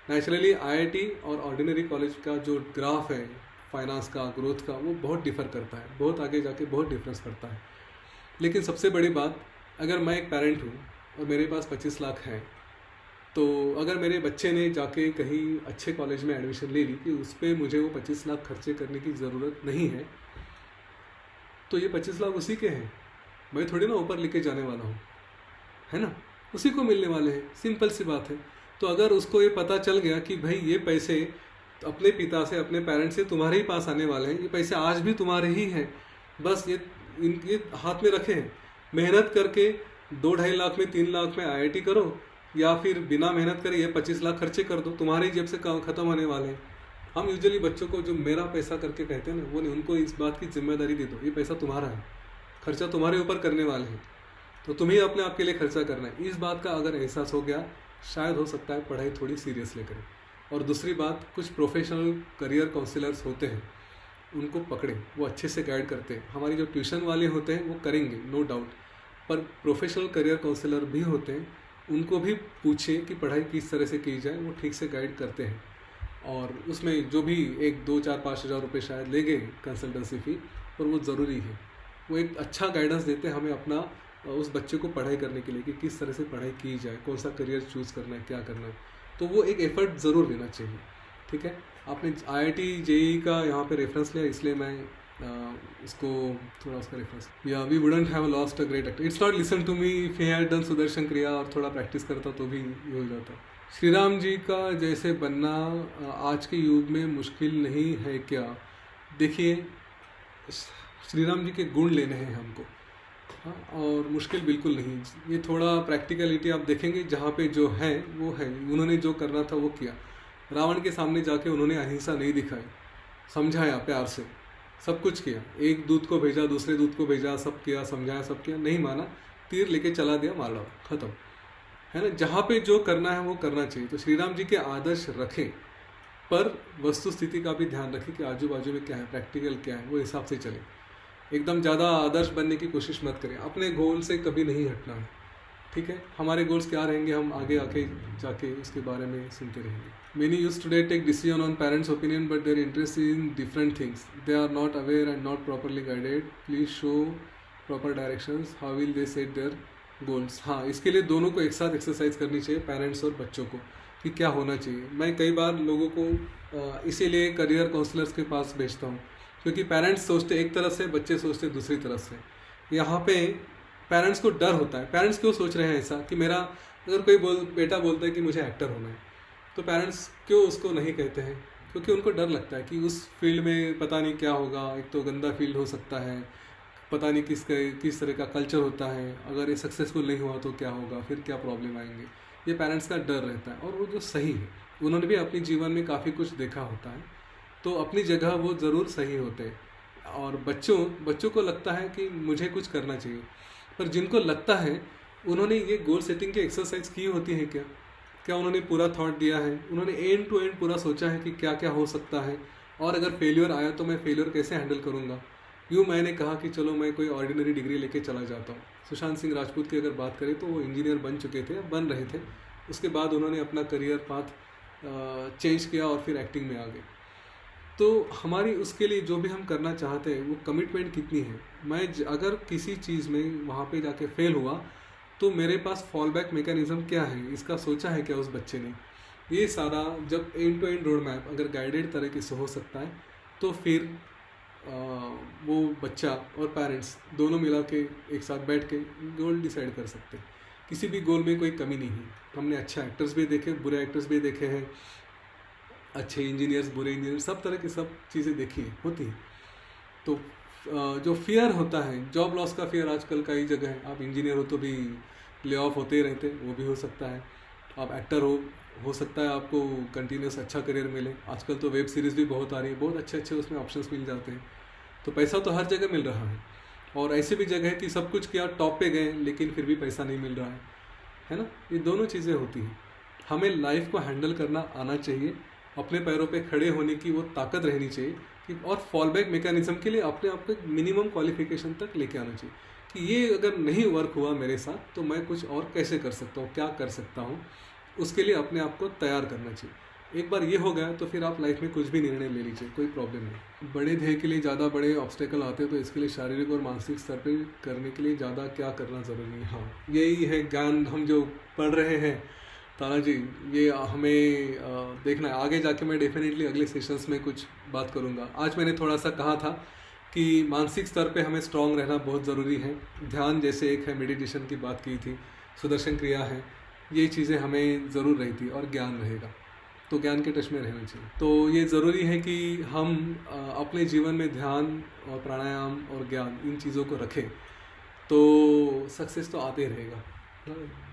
नेचुरली आईआईटी और ऑर्डिनरी कॉलेज का जो ग्राफ है फाइनेंस का, ग्रोथ का, वो बहुत डिफ़र करता है, बहुत आगे जाके बहुत डिफरेंस करता है। लेकिन सबसे बड़ी बात, अगर मैं एक पेरेंट हूँ और मेरे पास 25 लाख है, तो अगर मेरे बच्चे ने जाके कहीं अच्छे कॉलेज में एडमिशन ले ली कि उस पर मुझे वो 25 लाख खर्चे करने की ज़रूरत नहीं है, तो ये 25 लाख उसी के हैं, मैं थोड़ी ना ऊपर लेके जाने वाला हूँ, है ना, उसी को मिलने वाले हैं। सिंपल सी बात है। तो अगर उसको ये पता चल गया कि भाई ये पैसे अपने पिता से, अपने पेरेंट्स से तुम्हारे ही पास आने वाले हैं, ये पैसे आज भी तुम्हारे ही हैं, बस ये हाथ में रखे हैं, मेहनत करके 2-2.5 लाख में, 3 लाख में आईआईटी करो या फिर बिना मेहनत करे ये 25 लाख खर्चे कर दो, तुम्हारी जेब से ख़त्म होने वाले हैं। हम यूजुअली बच्चों को जो मेरा पैसा करके कहते हैं ना, वो नहीं, उनको इस बात की जिम्मेदारी दे दो, ये पैसा तुम्हारा है, खर्चा तुम्हारे ऊपर करने वाले हैं, तो तुम्हें अपने आप के लिए खर्चा करना है। इस बात का अगर एहसास हो गया, शायद हो सकता है पढ़ाई थोड़ी सीरियस ले करें। और दूसरी बात, कुछ प्रोफेशनल करियर काउंसलर्स होते हैं, उनको पकड़ें, वो अच्छे से गाइड करते हैं। हमारी जो ट्यूशन वाले होते हैं वो करेंगे नो डाउट, पर प्रोफेशनल करियर काउंसलर भी होते हैं, उनको भी पूछें कि पढ़ाई किस तरह से की जाए, वो ठीक से गाइड करते हैं। और उसमें जो भी 1, 2, 4, 5 हज़ार रुपये शायद लेंगे कंसल्टेंसी फ़ी, पर वो ज़रूरी है। वो एक अच्छा गाइडेंस देते हैं हमें अपना उस बच्चे को पढ़ाई करने के लिए कि किस तरह से पढ़ाई की जाए, कौन सा करियर चूज़ करना है, क्या करना है। तो वो एक एफर्ट ज़रूर लेना चाहिए। ठीक है, आपने IIT JEE का यहाँ पे रेफरेंस लिया, इसलिए मैं इसको थोड़ा उसका रेफरेंस, या we wouldn't have lost a great actor, it's not listen to me if he had done Sudarshan Kriya, और थोड़ा प्रैक्टिस करता तो भी ये हो जाता। श्री राम जी का जैसे बनना आज के युग में मुश्किल नहीं है क्या? देखिए, श्री राम जी के गुण लेने हैं हमको, हाँ, और मुश्किल बिल्कुल नहीं। ये थोड़ा प्रैक्टिकलिटी आप देखेंगे, जहाँ पे जो है वो है, उन्होंने जो करना था वो किया। रावण के सामने जाके उन्होंने अहिंसा नहीं दिखाई, समझाया प्यार से, सब कुछ किया, एक दूत को भेजा, दूसरे दूत को भेजा, सब किया, समझाया, सब किया, नहीं माना, तीर लेके चला दिया, मार डाला, खत्म, है ना। जहाँ पे जो करना है वो करना चाहिए। तो श्री राम जी के आदर्श रखें, पर वस्तु स्थिति का भी ध्यान रखें कि आजू बाजू में क्या है, प्रैक्टिकल क्या है, वो हिसाब से चले। एकदम ज़्यादा आदर्श बनने की कोशिश मत करें, अपने गोल से कभी नहीं हटना है। ठीक है, हमारे गोल्स क्या रहेंगे, हम आगे आके जाके उसके बारे में सुनते रहेंगे। Many youth today take decision on parents' opinion, but their interest is in different things. They are not aware and not properly guided. Please show proper directions. How will they set their goals? हाँ, इसके लिए दोनों को एक साथ exercise करनी चाहिए, parents और बच्चों को, कि क्या होना चाहिए। मैं कई बार लोगों को इसीलिए करियर काउंसलर्स के पास भेजता हूँ, क्योंकि पेरेंट्स सोचते एक तरफ से, बच्चे सोचते दूसरी तरफ से। यहाँ पे पेरेंट्स को डर होता है। पेरेंट्स क्यों सोच रहे हैं ऐसा कि मेरा, अगर कोई बेटा बोलता है कि मुझे एक्टर होना है, तो पेरेंट्स क्यों उसको नहीं कहते हैं? क्योंकि उनको डर लगता है कि उस फील्ड में पता नहीं क्या होगा, एक तो गंदा फील्ड हो सकता है, पता नहीं किस तरह का कल्चर होता है, अगर ये सक्सेसफुल नहीं हुआ तो क्या होगा, फिर क्या प्रॉब्लम आएंगे, ये पेरेंट्स का डर रहता है। और वो जो सही है, उन्होंने भी अपने जीवन में काफ़ी कुछ देखा होता है, तो अपनी जगह वो ज़रूर सही होते हैं। और बच्चों को लगता है कि मुझे कुछ करना चाहिए, पर जिनको लगता है, उन्होंने ये गोल सेटिंग की एक्सरसाइज की होती है क्या उन्होंने पूरा थॉट दिया है, उन्होंने एंड टू एंड पूरा सोचा है कि क्या क्या हो सकता है, और अगर फेलियर आया तो मैं फेलियर कैसे हैंडल करूँगा। यूँ मैंने कहा कि चलो मैं कोई ऑर्डिनरी डिग्री लेके चला जाता हूँ। सुशांत सिंह राजपूत की अगर बात करें तो वो इंजीनियर बन चुके थे, बन रहे थे, उसके बाद उन्होंने अपना करियर पाथ चेंज किया और फिर एक्टिंग में आ गए। तो हमारी उसके लिए जो भी हम करना चाहते हैं, वो कमिटमेंट कितनी है। मैं अगर किसी चीज़ में वहाँ पे जाके फेल हुआ, तो मेरे पास फॉल बैक मैकेनिज्म क्या है, इसका सोचा है क्या उस बच्चे ने। ये सारा जब end to end road map अगर गाइडेड तरीके से हो सकता है, तो फिर वो बच्चा और पेरेंट्स दोनों मिला के एक साथ बैठ के गोल डिसाइड कर सकते हैं। किसी भी गोल में कोई कमी नहीं है। हमने अच्छे एक्टर्स भी देखे, बुरे एक्टर्स भी देखे हैं, अच्छे इंजीनियर्स, बुरे इंजीनियर, सब तरह की सब चीज़ें देखी होती हैं। तो जो फियर होता है, जॉब लॉस का फियर आजकल कई जगह है। आप इंजीनियर हो तो भी ले ऑफ होते ही रहते, वो भी हो सकता है। आप एक्टर हो सकता है आपको कंटिन्यूस अच्छा करियर मिले। आजकल तो वेब सीरीज़ भी बहुत आ रही है, बहुत अच्छे अच्छे उसमें ऑप्शंस मिल जाते हैं। तो पैसा तो हर जगह मिल रहा है, और ऐसी भी जगह है कि सब कुछ किया, टॉप पे गए, लेकिन फिर भी पैसा नहीं मिल रहा है ना। ये दोनों चीज़ें होती हैं। हमें लाइफ को हैंडल करना आना चाहिए, अपने पैरों पे खड़े होने की वो ताकत रहनी चाहिए कि, और फॉल बैक मैकेनिज्म के लिए अपने आप को मिनिमम क्वालिफिकेशन तक लेके आना चाहिए कि ये अगर नहीं वर्क हुआ मेरे साथ, तो मैं कुछ और कैसे कर सकता हूँ, क्या कर सकता हूँ, उसके लिए अपने आप को तैयार करना चाहिए। एक बार ये हो गया तो फिर आप लाइफ में कुछ भी निर्णय ले लीजिए, कोई प्रॉब्लम नहीं। बड़े ध्येय के लिए ज़्यादा बड़े ऑब्स्टेकल आते हैं, तो इसके लिए शारीरिक और मानसिक स्तर पर करने के लिए ज़्यादा क्या करना ज़रूरी है। हाँ, यही है ज्ञान हम जो पढ़ रहे हैं ताना जी, ये हमें देखना है। आगे जाके मैं डेफिनेटली अगले सेशंस में कुछ बात करूँगा। आज मैंने थोड़ा सा कहा था कि मानसिक स्तर पे हमें स्ट्रांग रहना बहुत ज़रूरी है। ध्यान जैसे एक है, मेडिटेशन की बात की थी, सुदर्शन क्रिया है, ये चीज़ें हमें ज़रूर रहती, और ज्ञान रहेगा तो ज्ञान के टच में रहना चाहिए। तो ये ज़रूरी है कि हम अपने जीवन में ध्यान और प्राणायाम और ज्ञान, इन चीज़ों को रखें, तो सक्सेस तो आते ही रहेगा।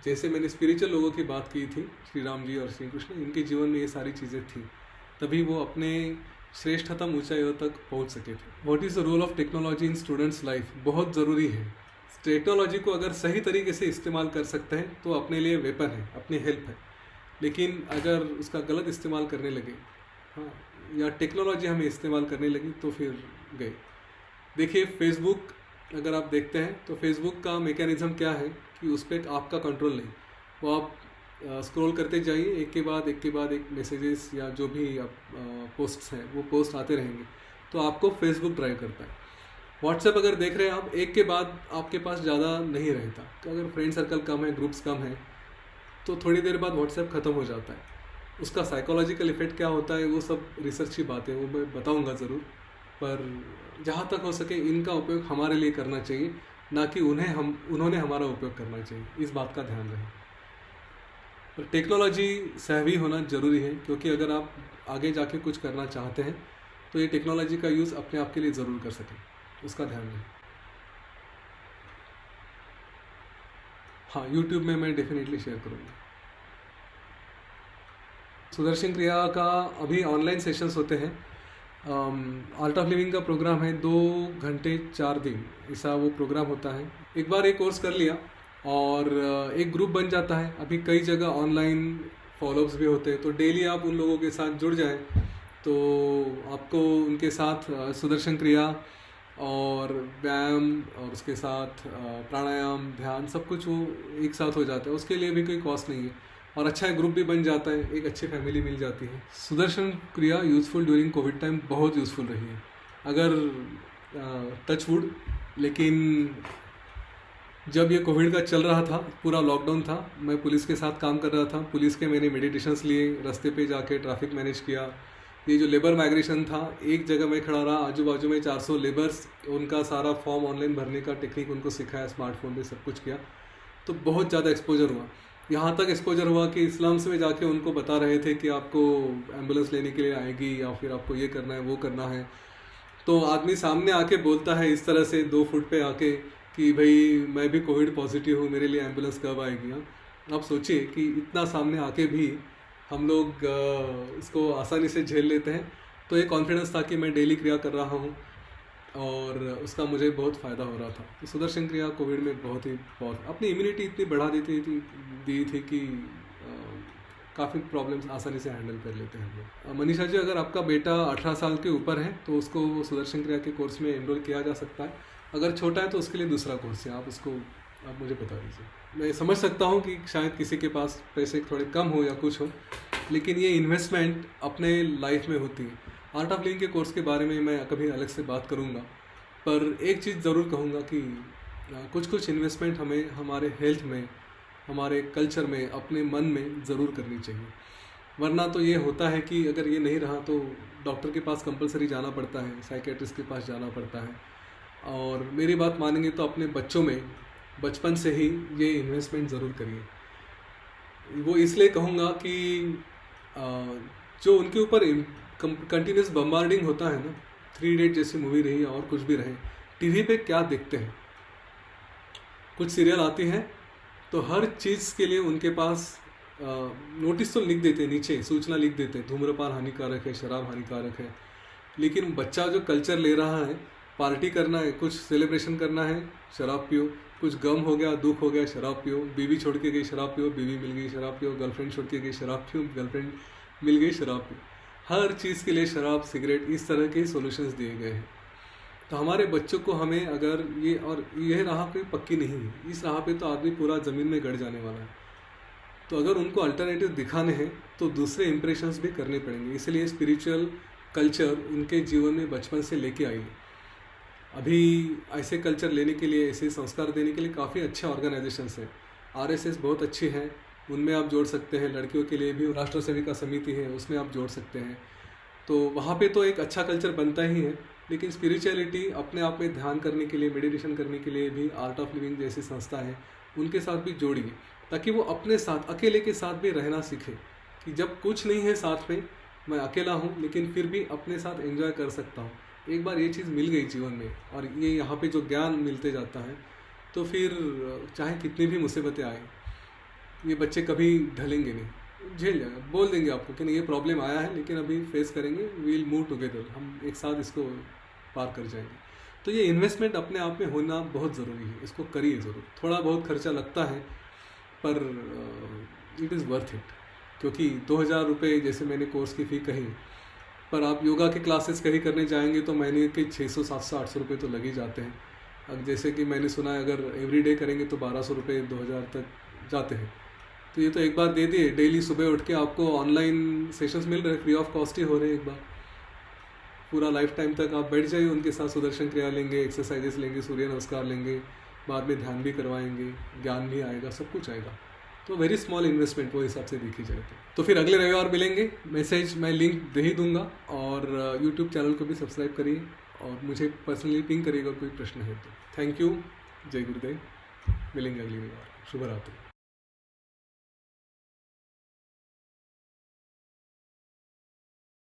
जैसे मैंने स्पिरिचुअल लोगों की बात की थी, श्री राम जी और श्री कृष्ण, इनके जीवन में ये सारी चीज़ें थी, तभी वो अपने श्रेष्ठतम ऊंचाइयों तक पहुंच सके थे। What is the role of technology in students life? बहुत ज़रूरी है। टेक्नोलॉजी को अगर सही तरीके से इस्तेमाल कर सकते हैं तो अपने लिए वेपन है, अपनी हेल्प है। लेकिन अगर उसका गलत इस्तेमाल करने लगे, हाँ, या टेक्नोलॉजी हमें इस्तेमाल करने लगी, तो फिर गए। देखिए, फेसबुक अगर आप देखते हैं तो फेसबुक का मैकेनिज्म क्या है कि उस पर आपका कंट्रोल नहीं, वो आप स्क्रॉल करते जाइए, एक के बाद एक मैसेजेस या जो भी आप पोस्ट्स हैं, वो पोस्ट आते रहेंगे, तो आपको फेसबुक ड्राइव करता है। व्हाट्सएप अगर देख रहे हैं आप, एक के बाद आपके पास ज़्यादा नहीं रहता, तो अगर फ्रेंड सर्कल कम है, ग्रुप्स कम है, तो थोड़ी देर बाद व्हाट्सएप ख़त्म हो जाता है। उसका साइकोलॉजिकल इफेक्ट क्या होता है वो सब रिसर्च की बात है, वो मैं बताऊंगा ज़रूर। पर जहाँ तक हो सके इनका उपयोग हमारे लिए करना चाहिए, ना कि उन्होंने हमारा उपयोग करना चाहिए, इस बात का ध्यान रहे। पर टेक्नोलॉजी सहवी होना ज़रूरी है, क्योंकि अगर आप आगे जाके कुछ करना चाहते हैं तो ये टेक्नोलॉजी का यूज़ अपने आप के लिए ज़रूर कर सकें, उसका ध्यान रहे। हाँ, यूट्यूब में मैं डेफिनेटली शेयर करूँगा। सुदर्शन क्रिया का अभी ऑनलाइन सेशंस होते हैं। आर्ट ऑफ लिविंग का प्रोग्राम है 2 घंटे 4 दिन, ऐसा वो प्रोग्राम होता है। एक बार एक कोर्स कर लिया और एक ग्रुप बन जाता है। अभी कई जगह ऑनलाइन फॉलोअप्स भी होते हैं, तो डेली आप उन लोगों के साथ जुड़ जाएं तो आपको उनके साथ सुदर्शन क्रिया और व्यायाम और उसके साथ प्राणायाम, ध्यान, सब कुछ वो एक साथ हो जाता है। उसके लिए भी कोई कॉस्ट नहीं है और अच्छा ग्रुप भी बन जाता है, एक अच्छी फैमिली मिल जाती है। सुदर्शन क्रिया यूज़फुल ड्यूरिंग कोविड टाइम बहुत यूज़फुल रही है। अगर टच वुड, लेकिन जब ये कोविड का चल रहा था, पूरा लॉकडाउन था, मैं पुलिस के साथ काम कर रहा था। पुलिस के मैंने मेडिटेशंस लिए, रास्ते पे जाके ट्रैफिक मैनेज किया। ये जो लेबर माइग्रेशन था, एक जगह में खड़ा रहा, आजू बाजू में 400 लेबर्स, उनका सारा फॉर्म ऑनलाइन भरने का टेक्निक उनको सिखाया, स्मार्टफोन पे सब कुछ किया। तो बहुत ज़्यादा एक्सपोजर हुआ। यहाँ तक एक्सपोजर हुआ कि स्लम्स में जाके उनको बता रहे थे कि आपको एम्बुलेंस लेने के लिए आएगी या फिर आपको ये करना है वो करना है। तो आदमी सामने आके बोलता है इस तरह से 2 फुट पे आके कि भाई मैं भी कोविड पॉजिटिव हूँ, मेरे लिए एम्बुलेंस कब आएगी। हाँ, आप सोचिए कि इतना सामने आके भी हम लोग इसको आसानी से झेल लेते हैं। तो ये कॉन्फिडेंस था कि मैं डेली क्रिया कर रहा हूँ और उसका मुझे बहुत फ़ायदा हो रहा था। तो सुदर्शन क्रिया कोविड में बहुत अपनी इम्यूनिटी इतनी बढ़ा दी थी कि काफ़ी प्रॉब्लम्स आसानी से हैंडल कर लेते हैं हम लोग। मनीषा जी, अगर आपका बेटा 18 साल के ऊपर है तो उसको सुदर्शन क्रिया के कोर्स में एनरोल किया जा सकता है। अगर छोटा है तो उसके लिए दूसरा कोर्स है, आप मुझे बता दीजिए। मैं समझ सकता हूँ कि शायद किसी के पास पैसे थोड़े कम हो या कुछ हो, लेकिन ये इन्वेस्टमेंट अपने लाइफ में होती है। आर्ट ऑफ लिविंग के कोर्स के बारे में मैं कभी अलग से बात करूँगा, पर एक चीज़ ज़रूर कहूँगा कि कुछ इन्वेस्टमेंट हमें हमारे हेल्थ में, हमारे कल्चर में, अपने मन में ज़रूर करनी चाहिए। वरना तो ये होता है कि अगर ये नहीं रहा तो डॉक्टर के पास कंपलसरी जाना पड़ता है, साइकेट्रिस्ट के पास जाना पड़ता है। और मेरी बात मानेंगे तो अपने बच्चों में बचपन से ही ये इन्वेस्टमेंट ज़रूर करिए। वो इसलिए कहूँगा कि जो उनके ऊपर कंटिन्यूस बम्बार्डिंग होता है ना, 3 इडियट जैसी मूवी रही और कुछ भी रहे, टीवी पे क्या देखते हैं, कुछ सीरियल आती हैं तो हर चीज़ के लिए उनके पास नोटिस तो लिख देते हैं, नीचे सूचना लिख देते हैं, धूम्रपान हानिकारक है, शराब हानिकारक है। लेकिन बच्चा जो कल्चर ले रहा है, पार्टी करना है, कुछ सेलिब्रेशन करना है, शराब पियो, कुछ गम हो गया, दुख हो गया, शराब पियो, बीवी छोड़ के गई, शराब पियो, बीवी मिल गई, शराब पियो, गर्लफ्रेंड छोड़ के गई, शराब पियो, गर्लफ्रेंड मिल गई, शराब पियो। हर चीज़ के लिए शराब, सिगरेट, इस तरह के सॉल्यूशंस दिए गए हैं। तो हमारे बच्चों को हमें अगर यह राह कोई पक्की नहीं है, इस राह पे तो आदमी पूरा ज़मीन में गड़ जाने वाला है। तो अगर उनको अल्टरनेटिव दिखाने हैं तो दूसरे इंप्रेशंस भी करने पड़ेंगे। इसलिए स्पिरिचुअल कल्चर उनके जीवन में बचपन से लेके आइए। अभी ऐसे कल्चर लेने के लिए, ऐसे संस्कार देने के लिए काफ़ी अच्छे ऑर्गेनाइजेशंस हैं। RSS बहुत अच्छी है, उनमें आप जोड़ सकते हैं। लड़कियों के लिए भी राष्ट्र सेविका समिति है, उसमें आप जोड़ सकते हैं। तो वहाँ पे तो एक अच्छा कल्चर बनता ही है। लेकिन स्पिरिचुअलिटी अपने आप में ध्यान करने के लिए, मेडिटेशन करने के लिए भी आर्ट ऑफ लिविंग जैसी संस्था है, उनके साथ भी जोड़िए, ताकि वो अपने साथ, अकेले के साथ भी रहना सीखे कि जब कुछ नहीं है साथ में, मैं अकेला हूँ लेकिन फिर भी अपने साथ एंजॉय कर सकता हूँ। एक बार ये चीज़ मिल गई जीवन में और ये यहाँ पे जो ज्ञान मिलते जाता है, तो फिर चाहे कितनी भी मुसीबतें आए, ये बच्चे कभी ढलेंगे नहीं, झेल जाएगा। बोल देंगे आपको कि नहीं, ये प्रॉब्लम आया है लेकिन अभी फेस करेंगे, वील मूव टुगेदर, हम एक साथ इसको पार कर जाएंगे। तो ये इन्वेस्टमेंट अपने आप में होना बहुत ज़रूरी है, इसको करिए ज़रूर। थोड़ा बहुत खर्चा लगता है पर इट इज़ वर्थ इट, क्योंकि 2000 रुपये जैसे मैंने कोर्स की फ़ी कही, पर आप योगा के क्लासेस कहीं करने जाएंगे तो महीने के 600, 700, 800 रुपये तो लग ही जाते हैं। अब जैसे कि मैंने सुना है अगर एवरीडे करेंगे तो 1200 रुपये, 2000 तक जाते हैं। तो ये तो एक बार दे दिए, डेली सुबह उठ के आपको ऑनलाइन सेशंस मिल रहे हैं, फ्री ऑफ कॉस्ट ही हो रहे हैं। एक बार पूरा लाइफ टाइम तक आप बैठ जाइए उनके साथ, सुदर्शन क्रिया लेंगे, एक्सरसाइजेस लेंगे, सूर्य नमस्कार लेंगे, बाद में ध्यान भी करवाएंगे, ज्ञान भी आएगा, सब कुछ आएगा। तो वेरी स्मॉल इन्वेस्टमेंट वो हिसाब से देखी जाए तो फिर अगले रविवार मिलेंगे। मैसेज मैं लिंक दे ही दूंगा, और यूट्यूब चैनल को भी सब्सक्राइब करिए और मुझे पर्सनली पिंग करिएगा कोई प्रश्न है तो। थैंक यू, जय गुरुदेव, मिलेंगे अगली रविवार। शुभ रात्रि।